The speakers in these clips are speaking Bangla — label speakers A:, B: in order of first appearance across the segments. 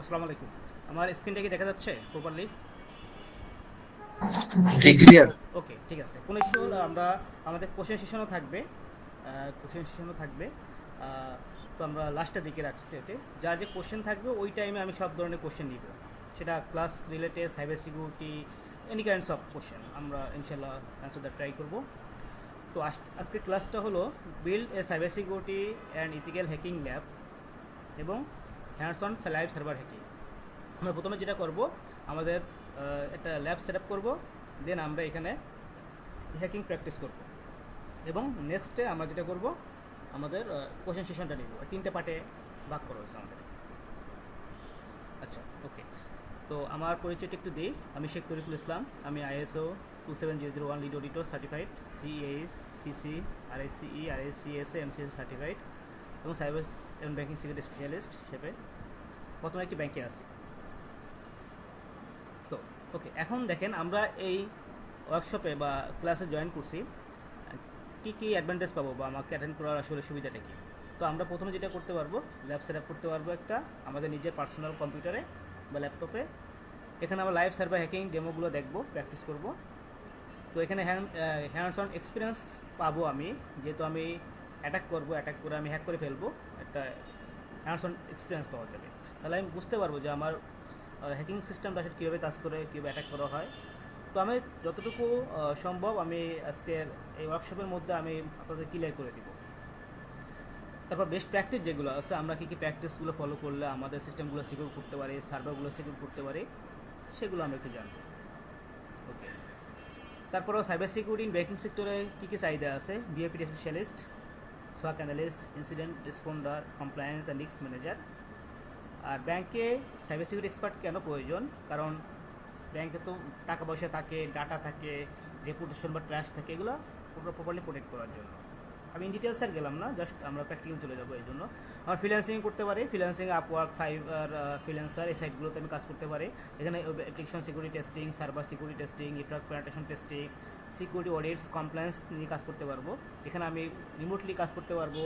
A: আসসালামু আলাইকুম। আমার স্ক্রিনটা কি দেখা যাচ্ছে প্রপারলি?
B: জি ক্লিয়ার।
A: ওকে, ঠিক আছে। কোনো ইস্যু হলে আমরা আমাদের কোশ্চেন সেশনও থাকবে। কোশ্চেন সেশনও থাকবে। আহ, তো আমরা লাস্টের দিকে রাখছি ওকে। যার যে কোশ্চেন থাকবে ওই টাইমে আমি সব ধরনের কোশ্চেন নিব। সেটা class related, cyber security, any kinds of question আমরা ইনশাল্লাহ অ্যান্সার দ্য ট্রাই করব। তো আজকে ক্লাসটা হলো build a cyber security and ethical hacking lab এবং hands on live server hacking. আমরা প্রথমে যেটা করব, আমাদের একটা ল্যাব সেট আপ করবো। দেন আমরা এখানে হ্যাকিং প্র্যাকটিস করব এবং নেক্সটে আমরা যেটা করব, আমাদের কোশ্চেন সেশনটা নিব। তিনটে পার্টে ভাগ করা হয়েছে আমাদের। আচ্ছা, ওকে। তো আমার পরিচয়টা একটু দিই। আমি শেখ তরিকুল ইসলাম। আমি ISO 27001 lead auditor certified, CS, CC, RICE, RICSA, MCS certified এবং সাইবার এবং ব্যাংকিং সিকিউরিটি স্পেশালিস্ট হিসেবে বর্তমানে একটি ব্যাংকে আছি। তো ওকে, এখন দেখেন আমরা এই ওয়ার্কশপে বা ক্লাসে জয়েন করছি, কী কী অ্যাডভান্টেজ পাবো বা আমাকে অ্যাটেন্ড করার আসলে সুবিধাটা কী। তো আমরা প্রথমে যেটা করতে পারবো, ল্যাব সেট আপ করতে পারবো একটা আমাদের নিজের পার্সোনাল কম্পিউটারে বা ল্যাপটপে। এখানে আমরা লাইভ সার্ভার হ্যাকিং ডেমোগুলো দেখবো, প্র্যাকটিস করব। তো এখানে হ্যান্ডস অন এক্সপিরিয়েন্স পাবো আমি, যেহেতু আমি অ্যাটাক করবো, অ্যাটাক করে আমি হ্যাক করে ফেলবো, একটা হ্যান্ডস অন এক্সপিরিয়েন্স পাওয়া যাবে। তাহলে আমি বুঝতে পারবো যে আমার হ্যাকিং সিস্টেমটা আসলে কীভাবে কাজ করে, কীভাবে অ্যাটাক করা হয়। তো আমি যতটুকু সম্ভব আমি আজকের এই ওয়ার্কশপের মধ্যে আমি আপনাদের ক্লিয়ার করে দিব। তারপর বেস্ট প্র্যাকটিস যেগুলো আছে, আমরা কী কী প্র্যাকটিসগুলো ফলো করলে আমাদের সিস্টেমগুলো সিকিউর করতে পারি, সার্ভারগুলো সিকিউর করতে পারি, সেগুলো আমরা একটু জানবো। ওকে। তারপরেও সাইবার সিকিউরিটি ইন ব্যাংকিং সেক্টরে কী কী চাহিদা আছে, VAPT specialist, SOC analyst, incident responder, compliance and risk manager. আর ব্যাংকে সাইবার সিকিউরিটি এক্সপার্ট কেন প্রয়োজন? কারণ ব্যাংকে তো টাকা পয়সা থাকে, ডাটা থাকে, রেপুটেশন বা ট্রাস্ট থাকে, এগুলো পুরো প্রপারলি প্রোটেক্ট করার জন্য। আমি ইন ডিটেলস আর গেলাম না, জাস্ট আমরা প্র্যাকটিক্যাল চলে যাবো। এই জন্য আমার ফ্রিল্যান্সিং করতে পারি, ফ্রিল্যান্সিং, আপওয়ার্ক, ফাইবার, ফ্রিল্যান্সার, এই সাইটগুলোতে আমি কাজ করতে পারি। এখানে application security testing, server security testing, network penetration testing, security audits, compliance নিয়ে কাজ করতে পারবো। এখানে আমি রিমোটলি কাজ করতে পারবো,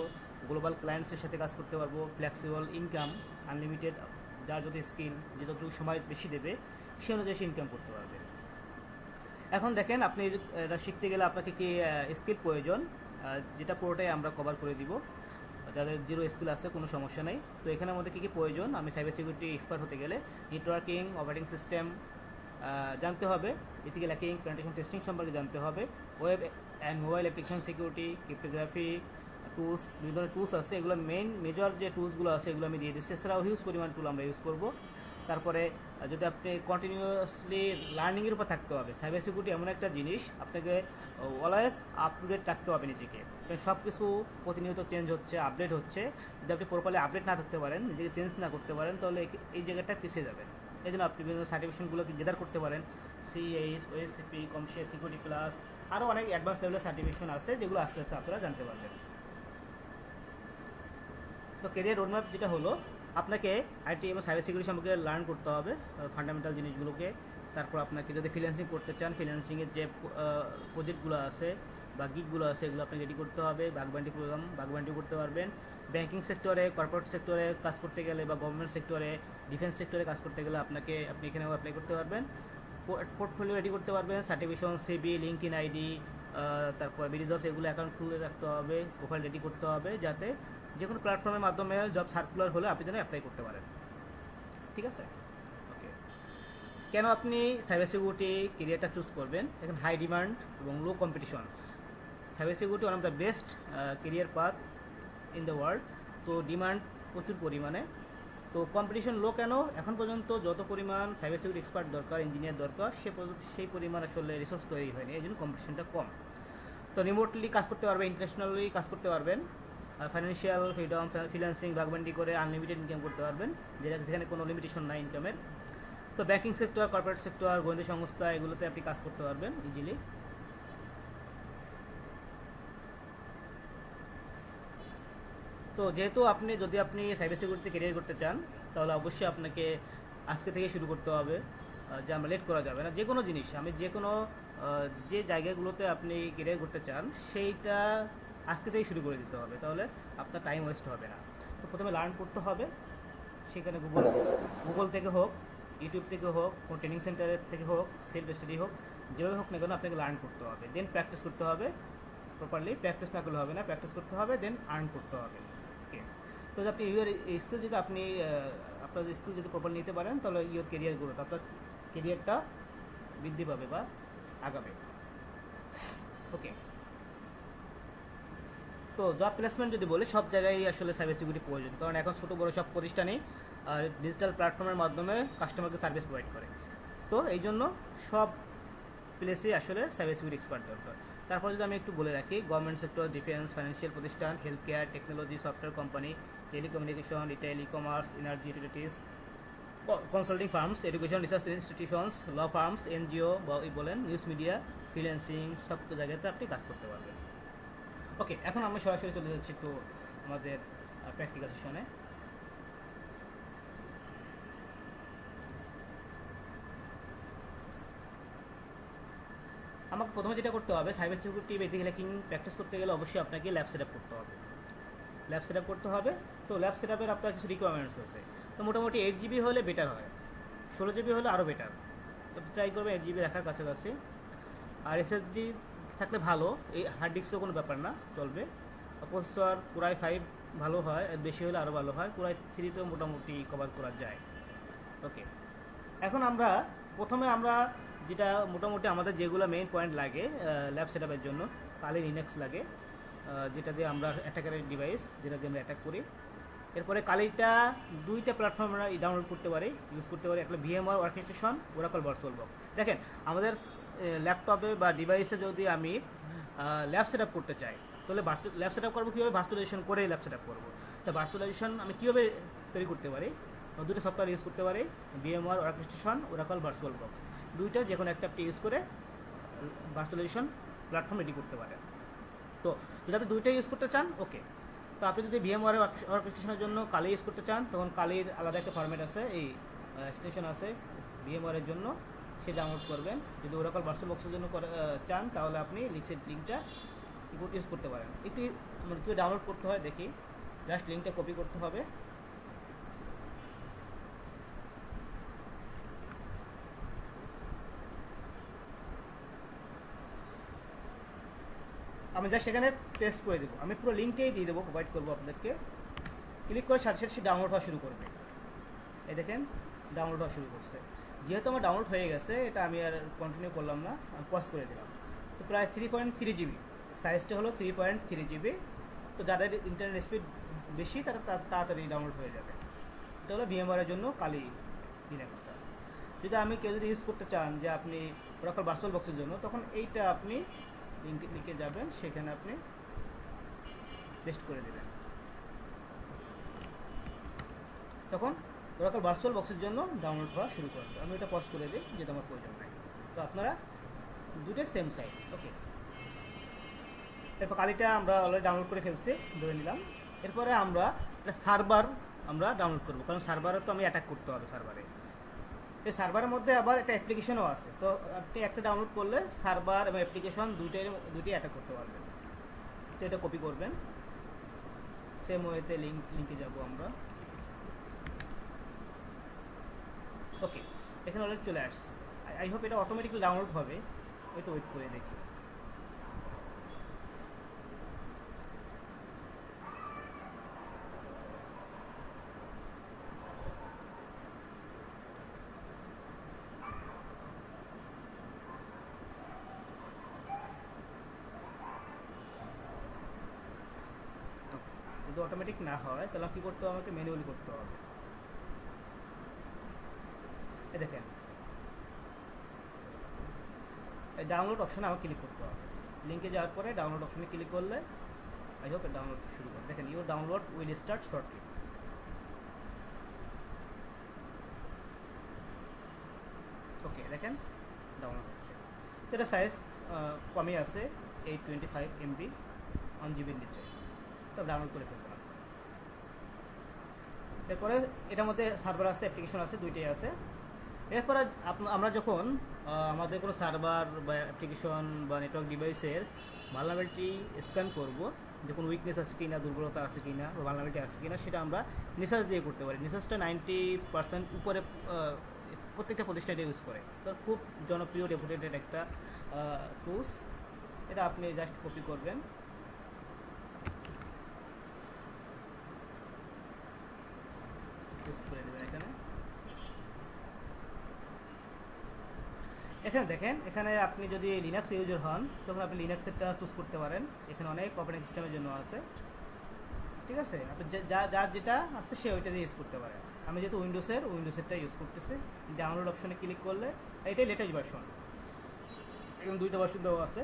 A: গ্লোবাল ক্লায়েন্টসের সাথে কাজ করতে পারবো, ফ্লেক্সিবল ইনকাম, আনলিমিটেড, যার যত স্কিল, যে যতটুকু সময় বেশি দেবে সে অনুযায়ী সে ইনকাম করতে পারবে। এখন দেখেন, আপনি এটা শিখতে গেলে আপনাকে কি স্কিল প্রয়োজন, যেটা পুরোটাই আমরা কভার করে দিব। যাদের জিরো স্কিল আছে কোনো সমস্যা নেই। তো এখানের মধ্যে কী কী প্রয়োজন, আমি সাইবার সিকিউরিটি এক্সপার্ট হতে গেলে নেটওয়ার্কিং, অপারেটিং সিস্টেম জানতে হবে, ইথিক্যাল হ্যাকিং, পেনিট্রেশন টেস্টিং সম্পর্কে জানতে হবে, web and mobile application security, cryptography, tools, বিভিন্ন ধরনের টুলস আছে, এগুলো মেজর যে টুলসগুলো আছে এগুলো আমি দিয়ে দিচ্ছি। এছাড়াও হিউজ পরিমাণ টুল আমরা ইউজ করব। তারপরে যদি আপনি কন্টিনিউয়াসলি লার্নিংয়ের উপর থাকতে হবে। সাইবার সিকিউরিটি এমন একটা জিনিস, আপনাকে অলওয়েজ আপ টু ডেট থাকতে হবে নিজেকে। সব কিছু প্রতিনিয়ত চেঞ্জ হচ্ছে, আপডেট হচ্ছে। যদি আপনি প্রপারলি আপডেট না থাকতে পারেন, নিজেকে চেঞ্জ না করতে পারেন, তাহলে এই জায়গাটা পিছিয়ে যাবেন। এই জন্য আপনি বিভিন্ন সার্টিফিকেশনগুলোকে গেদার করতে পারেন, সিএইচ, ওএসসিপি, কমশিয়া সিকিউরিটি প্লাস, আরও অনেক অ্যাডভান্স লেভেলের সার্টিফিকেশন আছে, যেগুলো আস্তে আস্তে আপনারা জানতে পারবেন। তো কেরিয়ার রোডম্যাপ যেটা হলো, আপনাকে আইটি এবং সাইবার সিকিউরিটি সম্পর্কে লার্ন করতে হবে, ফান্ডামেন্টাল জিনিসগুলোকে। তারপর আপনাকে যদি ফ্রিল্যান্সিং করতে চান, ফ্রিল্যান্সিংয়ের যে প্রজেক্টগুলো আছে বা গিগগুলো আছে, এগুলো আপনাকে রেডি করতে হবে। বাগবান্ডি প্রোগ্রাম, বাগবান্ডি করতে পারবেন। ব্যাংকিং সেক্টরে, কর্পোরেট সেক্টরে কাজ করতে গেলে বা গভর্নমেন্ট সেক্টরে, ডিফেন্স সেক্টরে কাজ করতে গেলে আপনি এখানেও অ্যাপ্লাই করতে পারবেন। পোর্টফোলিও রেডি করতে পারবেন, সার্টিফিকেশন, সিবি, লিঙ্কইন আইডি, তারপর বিডিজবস, এগুলো অ্যাকাউন্ট খুলে রাখতে হবে, প্রোফাইল রেডি করতে হবে, যাতে যে কোনো প্ল্যাটফর্মের মাধ্যমে জব সার্কুলার হলে আপনি যেন অ্যাপ্লাই করতে পারেন। ঠিক আছে, ওকে। কেন আপনি সাইবার সিকিউরিটি কেরিয়ারটা চুজ করবেন? এখন হাই ডিমান্ড এবং লো competition. Cyber security one of the best career path in the world. তো ডিমান্ড প্রচুর পরিমাণে। তো কম্পিটিশন লো কেন? এখন পর্যন্ত যত পরিমাণ সাইবার সিকিউরিটি এক্সপার্ট দরকার, ইঞ্জিনিয়ার দরকার, সেই পরিমাণ আসলে রিসোর্স তৈরি হয়নি, এই জন্য কম্পিটিশনটা কম। তো রিমোটলি কাজ করতে পারবেন, ইন্টারন্যাশনালি কাজ করতে পারবেন, ফাইন্যান্সিয়াল ফ্রিডম, ফ্রিল্যান্সিং, বাগবান্ডি করে আনলিমিটেড ইনকাম করতে পারবেন, যেখানে কোনো লিমিটেশন নাই ইনকামের। তো ব্যাংকিং সেক্টর, কর্পোরেট সেক্টর, গোয়েন্দা সংস্থা, এগুলোতে আপনি কাজ করতে পারবেন ইজিলি। তো যেহেতু যদি আপনি সাইবার সিকিউরিটিতে ক্যারিয়ার করতে চান, তাহলে অবশ্যই আপনাকে আজকে থেকে শুরু করতে হবে। যে আমরা লেট করা যাবে না। যে কোনো জিনিস, যে জায়গাগুলোতে আপনি ক্যারিয়ার করতে চান, সেইটা আজকে থেকেই শুরু করে দিতে হবে, তাহলে আপনার টাইম ওয়েস্ট হবে না। তো প্রথমে লার্ন করতে হবে, সেখানে গুগল থেকে হোক, ইউটিউব থেকে হোক, কোনো ট্রেনিং সেন্টারের থেকে হোক, সেলফ স্টাডি হোক, যেভাবে হোক না কেন আপনাকে লার্ন করতে হবে, দেন প্র্যাকটিস করতে হবে প্রপারলি। প্র্যাকটিস না করলে হবে না, প্র্যাকটিস করতে হবে, দেন আর্ন করতে হবে। ওকে, তো আপনি এই স্কিল যদি আপনি আপনার স্কিল যদি প্রপার নিতে পারেন, তাহলে ইউর কেরিয়ার গ্রোথ, আপনার কেরিয়ারটা বৃদ্ধি পাবে বা আগাবে। ওকে, তো জব প্লেসমেন্ট যদি বলি, সব জায়গায় আসলে সাইবার সিকিউরিটি প্রয়োজন, কারণ এখন ছোটো বড়ো সব প্রতিষ্ঠানেই ডিজিটাল প্ল্যাটফর্মের মাধ্যমে কাস্টমারকে সার্ভিস প্রোভাইড করে। তো এই জন্য সব প্লেসেই আসলে সাইবার সিকিউরিটি এক্সপার্ট দরকার। তারপর যদি আমি একটু বলে রাখি, গভর্নমেন্ট সেক্টর, ডিফেন্স, ফাইন্যান্সিয়াল প্রতিষ্ঠান, health care, technology, software company, telecommunication, retail, e commerce, energy, utilities, consulting firms, education research institutions, law firms, NGO বা বলেন, নিউজ মিডিয়া, ফ্রিল্যান্সিং, সব জায়গাতে আপনি কাজ করতে পারবেন। ওকে, এখন আমরা সরাসরি চলে যাচ্ছি একটু আমাদের প্র্যাকটিক্যাল সেশনে। আমাকে প্রথমে যেটা করতে হবে, cyber security basic hacking practice করতে গেলে অবশ্যই আপনাকে ল্যাব সেট আপ করতে হবে। ল্যাব সেট আপ করতে হবে। তো ল্যাব সেট আপের আপনার কিছু রিকোয়ারমেন্টস আছে। তো মোটামুটি 8 GB হলে বেটার হয়, 16 GB হলে আরও বেটার। তো ট্রাই করবে 8 GB রাখার কাছাকাছি। আর এসএসডি থাকলে ভালো, এই হার্ড ডিস্কও কোনো ব্যাপার না, চলবে। প্রসেসর Core i5 ভালো হয়, বেশি হলে আরও ভালো হয়। Core i3তেও মোটামুটি কভার করা যায়। ওকে, এখন প্রথমে আমরা যেটা মোটামুটি আমাদের যেগুলো মেইন পয়েন্ট লাগে ল্যাব সেট আপের জন্য, কালি লিনাক্স লাগে, যেটা দিয়ে আমরা অ্যাটাকারের ডিভাইস, যেটা দিয়ে আমরা অ্যাটাক করি। এরপরে কালিটা দুইটা প্ল্যাটফর্ম আমরা ডাউনলোড করতে পারি, ইউজ করতে পারি। একটা VMware orchestration, Oracle virtual box. দেখেন, আমাদের ল্যাপটপে বা ডিভাইসে যদি আমি ল্যাব সেট আপ করতে চাই, তাহলে ল্যাব সেট আপ করবো কীভাবে? ভার্চুয়ালাইজেশন করে ল্যাব সেট আপ করবো। তো ভার্চুয়ালাইজেশন আমি কীভাবে তৈরি করতে পারি? দুটো সফটওয়্যার ইউজ করতে পারি, VMware orchestration, Oracle virtual box. দুইটা যে কোনো একটা ইউজ করে ভার্চুয়ালাইজেশন প্ল্যাটফর্ম রেডি করতে পারে। তো যদি আপনি দুইটা ইউজ করতে চান, ওকে। তো আপনি যদি VMware অর্কেস্ট্রেশনের জন্য কালি ইউজ করতে চান, তখন কালির আলাদা একটা ফরম্যাট আছে, এই এক্সটেনশন আছে VMware-এর জন্য, সে ডাউনলোড করবেন। যদি ওরাকল ভার্চুয়াল বক্সের জন্য চান, তাহলে আপনি লিঙ্কটা ইউজ করতে পারেন। একটু মানে কীভাবে ডাউনলোড করতে হয় দেখি। জাস্ট লিঙ্কটা কপি করতে হবে। আমি জাস্ট সেখানে পেস্ট করে দেবো। আমি পুরো লিঙ্কটাই দিয়ে দেবো, প্রোভাইড করবো আপনাদেরকে। ক্লিক করে সাথে সাথে ডাউনলোড হওয়া শুরু করবে। এই দেখেন, ডাউনলোড হওয়া শুরু করছে। যেহেতু আমার ডাউনলোড হয়ে গেছে, এটা আমি আর কন্টিনিউ করলাম না, আমি পজ করে দিলাম। তো প্রায় 3.3 GB, সাইজটা হলো 3.3 GB। তো যাদের ইন্টারনেট স্পিড বেশি, তারা তাড়াতাড়ি ডাউনলোড হয়ে যাবে। এটা হলো VMware-এর জন্য কালি লিনাক্সটা। যদি কেউ যদি ইউজ করতে চান যে আপনি ওরাকল ভার্চুয়াল বক্সের জন্য, তখন এইটা আপনি লিঙ্কে যাবেন, সেখানে আপনি পেস্ট করে দেবেন। তখন ওরাকল ভার্চুয়াল বক্সের জন্য ডাউনলোড হওয়া শুরু করবে। আমি এটা পজ করে দিই, যেটা আমার প্রয়োজন নাই। তো আপনারা দুটো সেম সাইজ। ওকে, এরপর কালিটা আমরা অলরেডি ডাউনলোড করে ফেলছি, ধরে নিলাম। এরপরে আমরা একটা সার্ভার ডাউনলোড করবো, কারণ সার্ভারে তো আমি অ্যাটাক করতে হবে। সার্ভারে, এই সার্ভারের মধ্যে আবার একটা অ্যাপ্লিকেশনও আছে। তো আপনি একটা ডাউনলোড করলে সার্ভার এবং অ্যাপ্লিকেশন দুইটাই অ্যাটাক করতে পারবেন। তো এটা কপি করবেন, সেম ওয়েতে লিঙ্কে যাব আমরা। ওকে, এখানে অলরেডি চলে আসছে। আই হোপ এটা অটোমেটিক্যালি ডাউনলোড হবে, একটু ওয়েট করে দেখি। যদি অটোমেটিক না হয়, তাহলে কী করতে হবে? আমাকে ম্যানুয়ালি করতে হবে। এই দেখেন, এই ডাউনলোড অপশনে আমাকে ক্লিক করতে হবে। লিঙ্কে যাওয়ার পরে ডাউনলোড অপশনে ক্লিক করলে আই হোপ ডাউনলোড শুরু করবে। দেখেন, your download will start shortly. Okay, দেখেন ডাউনলোড হচ্ছে। তো এটা সাইজ কমই আছে, 825 MB, 1 GB নিচে। তো ডাউনলোড করে ফেলবেন। এরপরে এটার মধ্যে সার্ভার আছে, অ্যাপ্লিকেশন আছে, দুইটাই আছে। এরপরে আমরা যখন আমাদের কোনো সার্ভার বা অ্যাপ্লিকেশন বা নেটওয়ার্ক ডিভাইসের ভালনারেবিলিটি স্ক্যান করব, যে কোনো উইকনেস আছে কি না, দুর্বলতা আছে কি না বা ভালনারেবিলিটি আছে কি না, সেটা আমরা নিসার্চ দিয়ে করতে পারি। নিসার্চটা 90% উপরে প্রত্যেকটা প্রতিষ্ঠান এটা ইউজ করে। তো খুব জনপ্রিয় রেপুটেটেড একটা টুলস। এটা আপনি জাস্ট কপি করবেন, পেস্ট করে দেবেন এখানে। এখানে দেখেন, এখানে আপনি যদি লিনাক্স ইউজার হন তখন আপনি লিনাক্সেরটা চুজ করতে পারেন। এখানে অনেক অপারেটিং সিস্টেমের জন্য আছে, ঠিক আছে? আপনি যার যেটা আছে সে ওইটা দিয়ে ইউজ করতে পারেন। আমি যেহেতু উইন্ডোজেরটা ইউজ করতেছি, ডাউনলোড অপশনে ক্লিক করলে এটাই লেটেস্ট ভার্সন। এখানে দুইটা ভার্সন দেওয়া আছে,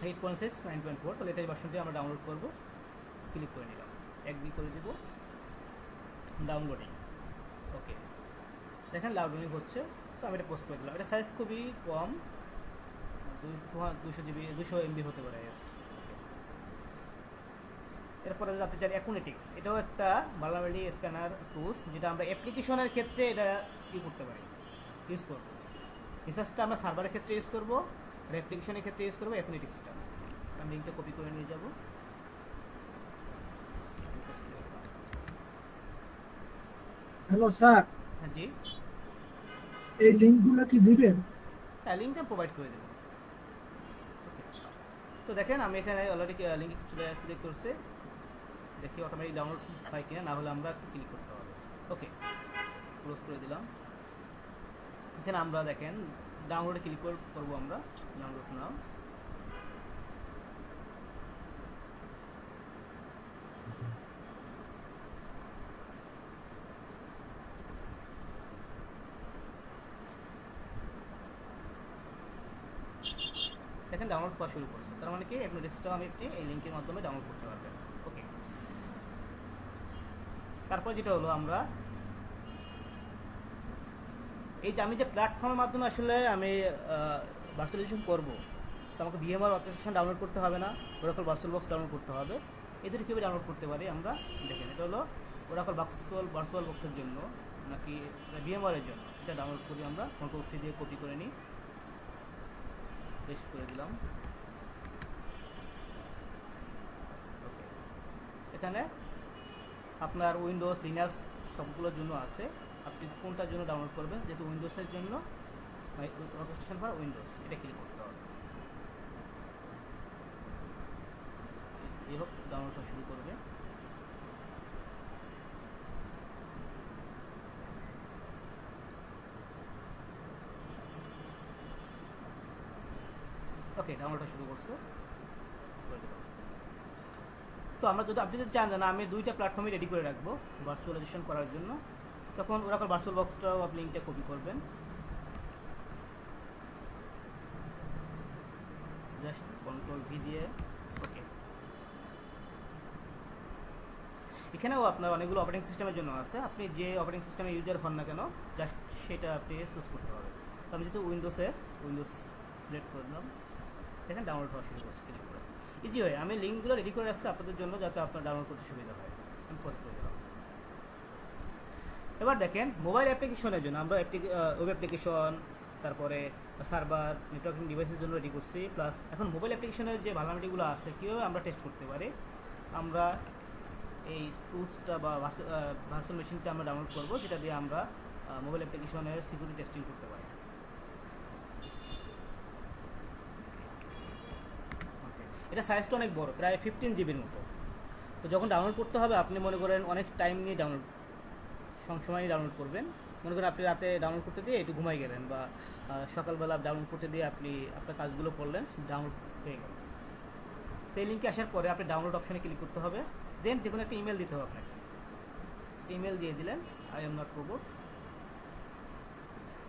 A: 8.6, 9.4। তো লেটেস্ট ভার্সনটি আমরা ডাউনলোড করব। ক্লিক করে নিলাম, এগ্রি করে দেব, ডাউনলোডিং। ওকে, দেখেন ডাউনলোডিং হচ্ছে। তো আমি এটা পোস্ট করে দিলাম। এটা সাইজ খুবই কম, 200 MB হতে পারে জাস্ট। এরপরে যদি আপনি চান অ্যাকুনেটিক্স, এটাও একটা ভালনারেবিলিটি স্ক্যানার টুলস, যেটা আমরা অ্যাপ্লিকেশনের ক্ষেত্রে এটা করতে পারি, ইউজ করব। রিসার্চটা আমরা সার্ভারের ক্ষেত্রে ইউজ করব, আর অ্যাপ্লিকেশনের ক্ষেত্রে ইউজ করবো অ্যাকুনেটিক্সটা। আমি লিঙ্কটা কপি করে নিয়ে যাব।
B: হ্যালো স্যার,
A: হ্যাঁ জি,
B: এই লিঙ্কগুলো কি দিবেন?
A: হ্যাঁ লিঙ্কটা প্রোভাইড করে দেবো। তো দেখেন আমি এখানে অলরেডি লিঙ্কে ক্লিক করছে, দেখি অটোমেটিক ডাউনলোড হয় কিনা, না হলে আমরা ক্লিক করতে হবে। ওকে, ক্লোজ করে দিলাম। এখানে আমরা দেখেন ডাউনলোডে ক্লিক করবো আমরা, ডাউনলোড নাও। দেখেন ডাউনলোড করা শুরু করছে, তার মানে কি অ্যাকুনেটিক্সটাও আমি এই লিঙ্কের মাধ্যমে ডাউনলোড করতে পারবেন। ওকে, তারপর যেটা হলো আমরা এই যে আমি যে প্ল্যাটফর্মের মাধ্যমে আসলে আমি ভার্চুয়ালাইজেশন করব, তো আমাকে ভিএমআর অর্কেস্ট্রেশন ডাউনলোড করতে হবে না, ওরাকল ভার্চুয়াল বক্স ডাউনলোড করতে হবে। এদের কীভাবে ডাউনলোড করতে পারি আমরা দেখেন। এটা হলো ওরাকল ভার্চুয়াল বক্সের জন্য নাকি ভিএমআরের জন্য, এটা ডাউনলোড করি আমরা। কন্ট্রোল সি দিয়ে কপি করে নিই, পেস্ট করে দিলাম। ওকে, এখানে আপনার উইন্ডোজ লিনাক্স সবগুলোর জন্য আছে, আপনি কোনটার জন্য ডাউনলোড করবেন। যেহেতু উইন্ডোজের জন্য অর্কেস্ট্রেশন ফর উইন্ডোজ, এটা ক্লিক করতে হবে। এই হোক, ডাউনলোডটা শুরু করবে। ওকে, ডাউনলোডটা শুরু করছে। তো আমরা আপনি যদি চান না আমি দুইটা প্ল্যাটফর্মে রেডি করে রাখবো ভার্চুয়ালাইজেশন করার জন্য, তখন ওরাকল ভার্চুয়াল বক্সটাও আপনি লিঙ্কটা কপি করবেন, জাস্ট কন্ট্রোল ভি দিয়ে। ওকে, এখানেও আপনার অনেকগুলো অপারেটিং সিস্টেমের জন্য আছে, আপনি যে অপারেটিং সিস্টেমে ইউজার হন না কেন জাস্ট সেটা আপনি চুজ করতে হবে। তো আমি যেহেতু উইন্ডোজ সিলেক্ট করে দিলাম, দেখেন ডাউনলোড হওয়া শুরু করছে। ক্লিক করে ইজি হয়, আমি লিঙ্কগুলো রেডি করে রাখছি আপনাদের জন্য যাতে আপনার ডাউনলোড করতে সুবিধা হয়। আমি পোস্ট করে দিলাম। এবার দেখেন মোবাইল অ্যাপ্লিকেশনের জন্য আমরা ওয়েব অ্যাপ্লিকেশন, তারপরে সার্ভার, নেটওয়ার্কিং ডিভাইসের জন্য রেডি করছি। প্লাস এখন মোবাইল অ্যাপ্লিকেশনের যে ভালনারেবিলিটিগুলো আছে কীভাবে আমরা টেস্ট করতে পারি, আমরা এই টুলসটা বা ভার্চুয়াল মেশিনটা আমরা ডাউনলোড করবো, যেটা দিয়ে আমরা মোবাইল অ্যাপ্লিকেশনের সিকিউরিটি টেস্টিং করতে পারি। এটা সাইজটা অনেক বড়, প্রায় 15 GB মতো। তো যখন ডাউনলোড করতে হবে আপনি মনে করেন অনেক টাইম নিয়ে সময় ডাউনলোড করবেন। মনে করেন আপনি রাতে ডাউনলোড করতে দিয়ে একটু ঘুমাই গেলেন, বা সকালবেলা ডাউনলোড করতে দিয়ে আপনি আপনার কাজগুলো করলেন, ডাউনলোড হয়ে গেল। তো এই লিঙ্কে আসার পরে আপনি ডাউনলোড অপশনে ক্লিক করতে হবে, দেন যে কোনো একটা ইমেল দিতে হবে আপনাকে। ইমেল দিয়ে দিলেন, আই এম নট রোবট।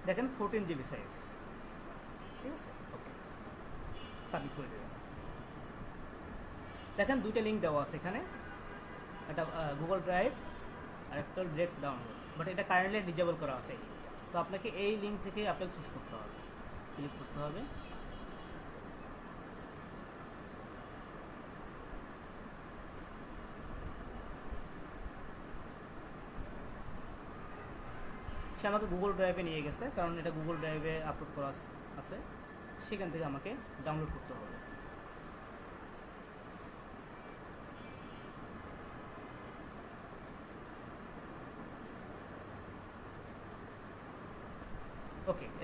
A: দেখেন 14 GB সাইজ, ঠিক আছে? ওকে, সাবমিট করে দেবেন। দেখেন দুইটা লিঙ্ক দেওয়া আছে এখানে, একটা গুগল ড্রাইভ আর একটা ডিরেক্ট ডাউনলোড, বাট এটা কারেন্টলি ডিজেবল করা আছে। তো আপনাকে এই লিঙ্ক থেকে আপনাকে চুজ করতে হবে, ক্লিক করতে হবে। সে আমাকে গুগল ড্রাইভে নিয়ে গেছে, কারণ এটা গুগল ড্রাইভে আপলোড করা আছে, সেখান থেকে আমাকে ডাউনলোড করতে হবে।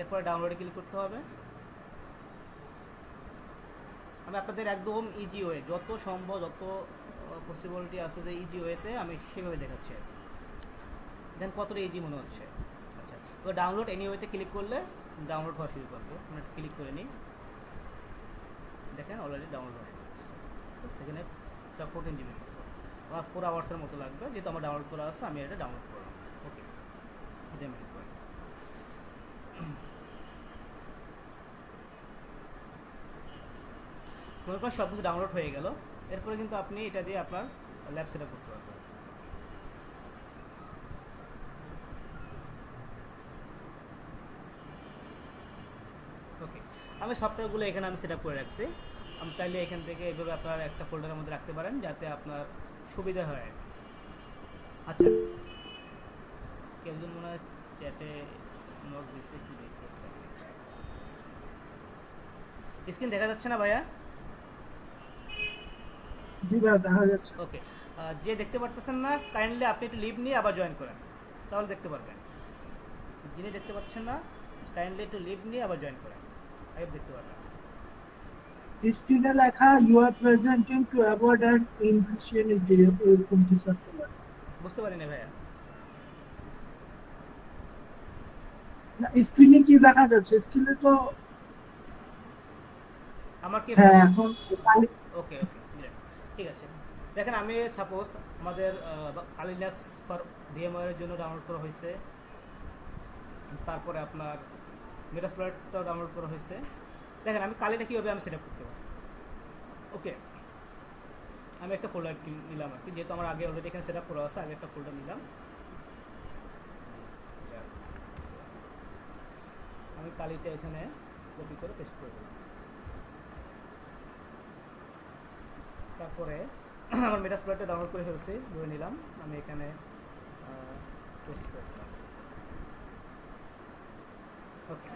A: এরপরে ডাউনলোডে ক্লিক করতে হবে। আমি আপনাদের একদম ইজি ওয়ে, যত সম্ভব যত পসিবিলিটি আছে যে ইজি ওয়েতে আমি সেভাবে দেখাচ্ছি। দেন কতটা ইজি মনে হচ্ছে। আচ্ছা, তো ডাউনলোড এনি ওয়েতে ক্লিক করলে ডাউনলোড হওয়া শুরু করবে। আমরা ক্লিক করে নিই, দেখেন অলরেডি ডাউনলোড হওয়া শুরু করছে। তো সেখানে 14 জিবি আমার 4 আওয়ার্সের মতো লাগবে, যেহেতু আমার ডাউনলোড করা আছে আমি এটা ডাউনলোড করলাম। ওকে, এটা আমি ক্লিক করি। মনে করেন সব কিছু ডাউনলোড হয়ে গেল। এরপরে কিন্তু আপনি এটা দিয়ে আপনার ল্যাব সেট আপ করতে পারবেন। ওকে, আমি সফটওয়্যারগুলো এখানে আমি সেট আপ করে রাখছি। আমি চাইলে এখান থেকে এইভাবে আপনার একটা ফোল্ডারের মধ্যে রাখতে পারেন, যাতে আপনার সুবিধা হয়। আচ্ছা, কেউ একজন মনে হয় চ্যাটে নক দিচ্ছে, কি দেখতে স্ক্রিন দেখা যাচ্ছে না ভাইয়া?
B: জি ভাই, দেখা যাচ্ছে।
A: ওকে, যে দেখতে পারতেছেন না কাইন্ডলি আপনি একটু লিভ নিয়ে আবার জয়েন করেন, তাহলে দেখতে পারবেন। যিনি দেখতে পাচ্ছেন না কাইন্ডলি একটু লিভ নিয়ে আবার জয়েন করেন, আগে দেখতে পারবেন।
B: স্ক্রিনে লেখা you are presenting to avoid an inefficient এরকম কিছু একটা লেখা।
A: বুঝতে পারিনি ভাইয়া।
B: না, স্ক্রিনে কি দেখা যাচ্ছে? স্ক্রিনে তো
A: আমার কি
B: হ্যাঁ এখন
A: ওকে ওকে, ঠিক আছে। দেখেন আমি সাপোজ আমাদের কালিনাক্স ফর ভিএমওয়্যারের জন্য ডাউনলোড করা হয়েছে, তারপরে আপনার মেটাস্প্লয়েডটাও ডাউনলোড করা হয়েছে। দেখেন আমি কালিটা কীভাবে আমি সেট আপ করতে পারি। ওকে, আমি একটা ফোল্ডার নিলাম আর কি, যেহেতু আমার আগে অলরেডি এখানে সেট আপ করা আছে, আগে একটা ফোল্ডার নিলাম। আমি কালিটা এখানে কপি করে পেস্ট করে দিলাম। তারপরে আমার মেটাস্প্লয়েডটা ডাউনলোড করে ফেলছি, ধরে নিলাম। আমি এখানে পেস্ট করে দিলাম। ওকে,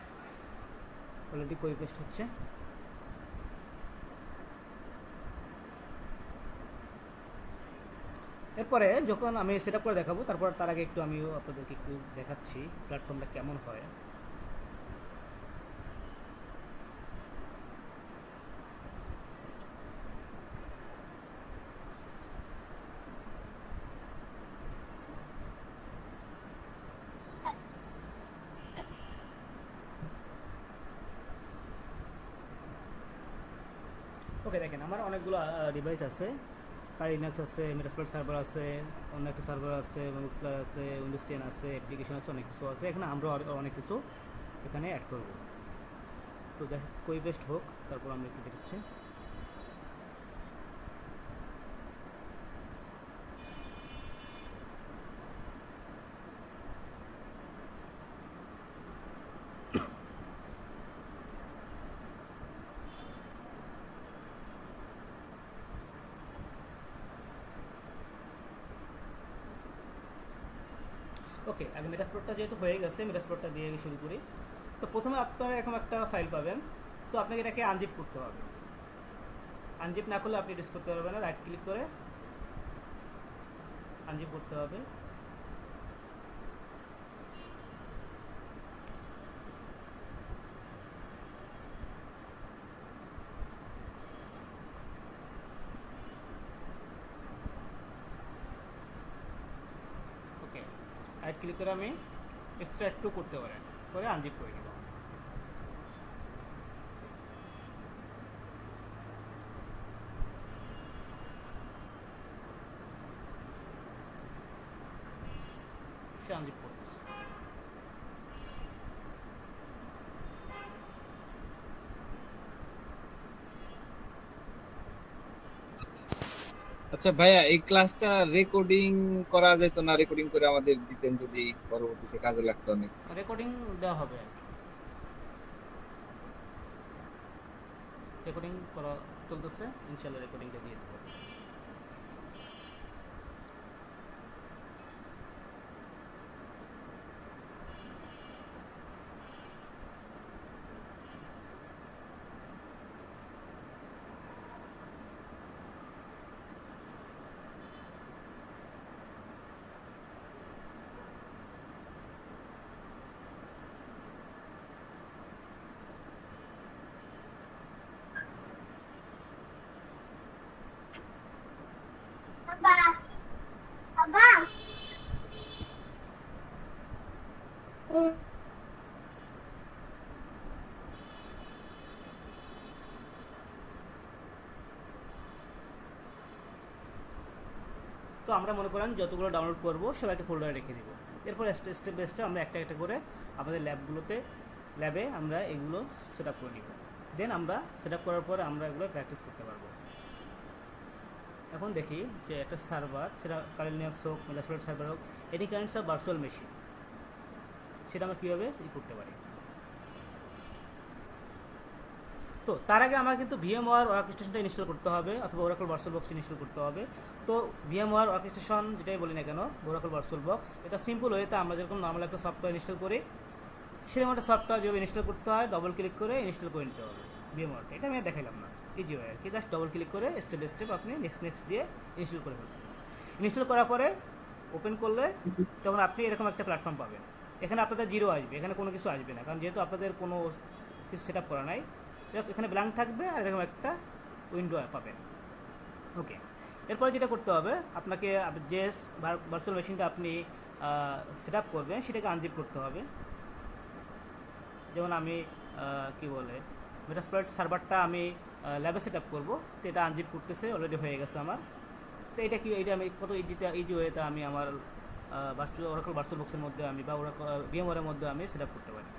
A: অলরেডি কপি পেস্ট হচ্ছে। এরপরে যখন আমি সেট আপ করে দেখাবো, তারপর তার আগে একটু আমিও আপনাদেরকে একটু দেখাচ্ছি প্ল্যাটফর্মটা কেমন হয়। ওকে, দেখেন আমার অনেকগুলো ডিভাইস আছে। লিনাক্স আছে, মেটাস্প্লয়েড সার্ভার আছে, অন্য একটা সার্ভার আছে, মুক্সলার আছে, উইন্ডোজ 10 আছে, অ্যাপ্লিকেশন আছে, অনেক কিছু আছে। এখানে আমরা অনেক কিছু এখানে অ্যাড করব। তো দেখ কই পেস্ট হোক, তারপর আমরা একটু দেখাচ্ছি। ওকে, আগে মেটাস্প্লয়েডটা যেহেতু হয়ে গেছে, মেটাস্প্লয়েডটা দিয়ে শুরু করি। তো প্রথমে আপনারা এরকম একটা ফাইল পাবেন, তো আপনাকে এটাকে আনজিপ করতে হবে। আনজিপ না করলে আপনি ডিস করতে পারবেন না। রাইট ক্লিক করে আনজিপ করতে হবে। ওকে, রাইট ক্লিক করে আমি এক্সট্রাক্ট টু করতে পারেন, করে আনজিপ করে দিব। সে আনজিপ করতেছে।
C: আচ্ছা ভাইয়া, এই ক্লাসটা রেকর্ডিং করা যেত না? রেকর্ডিং করে আমাদের দিতেন যদি, পরবর্তীতে কাজে লাগতো অনেক।
A: রেকর্ডিং দেওয়া হবে, রেকর্ডিং করা চলতেছে, ইনশাল্লাহ রেকর্ডিংটা দিয়ে দেবো। তো আমরা মনে করেন যতগুলো ডাউনলোড করব সব একটা ফোল্ডারে রেখে দিব। এরপর স্টেপ বাই স্টেপ আমরা একটা একটা করে আমাদের ল্যাবে আমরা এগুলো সেট আপ করে নিব। দেন আমরা সেট আপ করার পরে আমরা এগুলো প্র্যাকটিস করতে পারবো। এখন দেখি যে একটা সার্ভার, সেটা কালি লিনাক্স হোক, মেলাসপ্লয়েড সার্ভার হোক, any kinds of virtual machine, সেটা আমরা কীভাবে করতে পারি। তো তার আগে আমার কিন্তু VMware অর্কেস্ট্রেশনটা ইনস্টল করতে হবে, অথবা ওরাকল ভার্চুয়াল বক্স ইনস্টল করতে হবে। তো VMware অর্কেস্ট্রেশন যেটাই বলি না কেন, ওরাকল ভার্চুয়াল বক্স, এটা সিম্পল ওয়েতে আমরা যেরকম নর্মাল একটা সফটওয়্যার ইনস্টল করি সেরকম একটা সফটওয়্যার যেভাবে ইনস্টল করতে হয়, ডবল ক্লিক করে ইনস্টল করে নিতে হবে VMware। এটা আমি দেখাইলাম না, ইজি ওয়ে আর কি, জাস্ট ডবল ক্লিক করে স্টেপ বাই স্টেপ আপনি নেক্সট দিয়ে ইনস্টল করে ফেলবেন। ইনস্টল করার পরে ওপেন করলে তখন আপনি এরকম একটা প্ল্যাটফর্ম পাবেন। এখানে আপনাদের জিরো আসবে, এখানে কোনো কিছু আসবে না, কারণ যেহেতু আপনাদের কোনো কিছু সেট আপ করা নাই, এখানে ব্ল্যাঙ্ক থাকবে আর এরকম একটা উইন্ডো পাবেন। ওকে, এরপরে যেটা করতে হবে আপনাকে, যে ভার্চুয়াল মেশিনটা আপনি সেট আপ করবেন সেটাকে আনজিপ করতে হবে। যেমন আমি কি বলে মেটাসপ্লয়েড সার্ভারটা আমি ল্যাবে সেট আপ করবো, তো এটা আনজিপ করতেছে, অলরেডি হয়ে গেছে আমার। তো এটা আমি কত ইজি ওয়েতে আমি আমার ওরাকল ভার্চুয়াল বক্সের মধ্যে আমি বা VMware-এর মধ্যে আমি সেট আপ করতে পারি।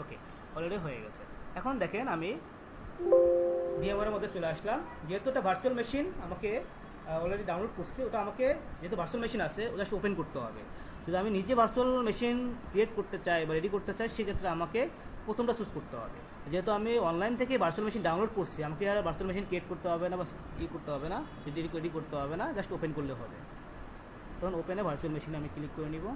A: ওকে, অলরেডি হয়ে গেছে। এখন দেখেন আমি VMware-এর মধ্যে চলে আসলাম। যেহেতু এটা ভার্চুয়াল মেশিন আমাকে অলরেডি ডাউনলোড করছি, ওটা আমাকে যেহেতু ভার্চুয়াল মেশিন আছে ওটা ওপেন করতে হবে। যদি আমি নিজে ভার্চুয়াল মেশিন ক্রিয়েট করতে চাই বা রেডি করতে চাই, সেক্ষেত্রে আমাকে প্রথমটা চুজ করতে হবে। যেহেতু আমি অনলাইন থেকে ভার্চুয়াল মেশিন ডাউনলোড করছি, আমাকে আর ভার্চুয়াল মেশিন ক্রিয়েট করতে হবে না বা করতে হবে না, রেডি করতে হবে না, জাস্ট ওপেন করলে হবে। তখন ওপেনে ভার্চুয়াল মেশিনে আমি ক্লিক করে নিব।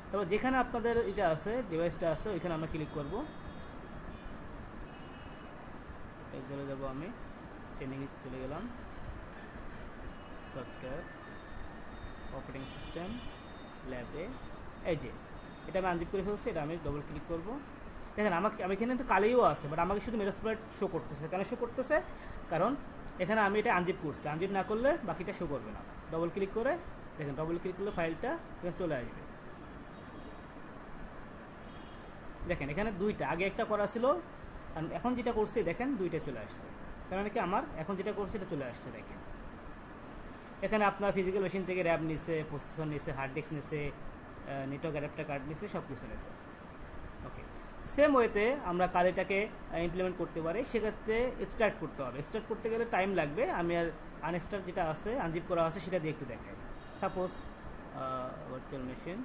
A: তারপর যেখানে আপনাদের এটা আছে, ডিভাইসটা আছে, ওইখানে আমরা ক্লিক করব। চলে যাব, আমি ট্রেনিংয়ে চলে গেলাম, সফটওয়্যার, অপারেটিং সিস্টেম, ল্যাবে, এই যে এটা আমি আনজিপ করে ফেলছি, এটা আমি ডবল ক্লিক করব। দেখেন আমি এখানে তো কালিও আছে, বাট আমাকে শুধু মেটাসপ্লয়েড শো করতেছে। কেন শো করতেছে? কারণ এখানে আমি এটা আনজিপ করছি, আনজিপ না করলে বাকিটা শো করবে না। ডবল ক্লিক করে দেখেন, ডবল ক্লিক করলে ফাইলটা এখানে চলে আসবে। দেখেন এখানে দুইটা, আগে একটা করা ছিল, আর এখন যেটা করছি দেখেন দুইটা চলে আসছে। তার মানে কি আমার এখন যেটা করছি এটা চলে আসছে। দেখেন এখানে আপনার ফিজিক্যাল মেশিন থেকে র্যাম নিছে, প্রসেসর নিছে, হার্ড ডিস্ক নিছে, নেটওয়ার্ক অ্যাডাপ্টার কার্ড নিছে, সব কিছু নিছে। ওকে, সেম ওয়েতে আমরা কালিটাকে ইমপ্লিমেন্ট করতে পারি। সেক্ষেত্রে এক্সট্রাক্ট করতে হবে, এক্সট্রাক্ট করতে গেলে টাইম লাগবে। আমি আর আনএক্সট্রাক্ট যেটা আছে, আনজিপ করা আছে, সেটা দিয়ে একটু দেখাই। সাপোজ ভার্চুয়াল মেশিন,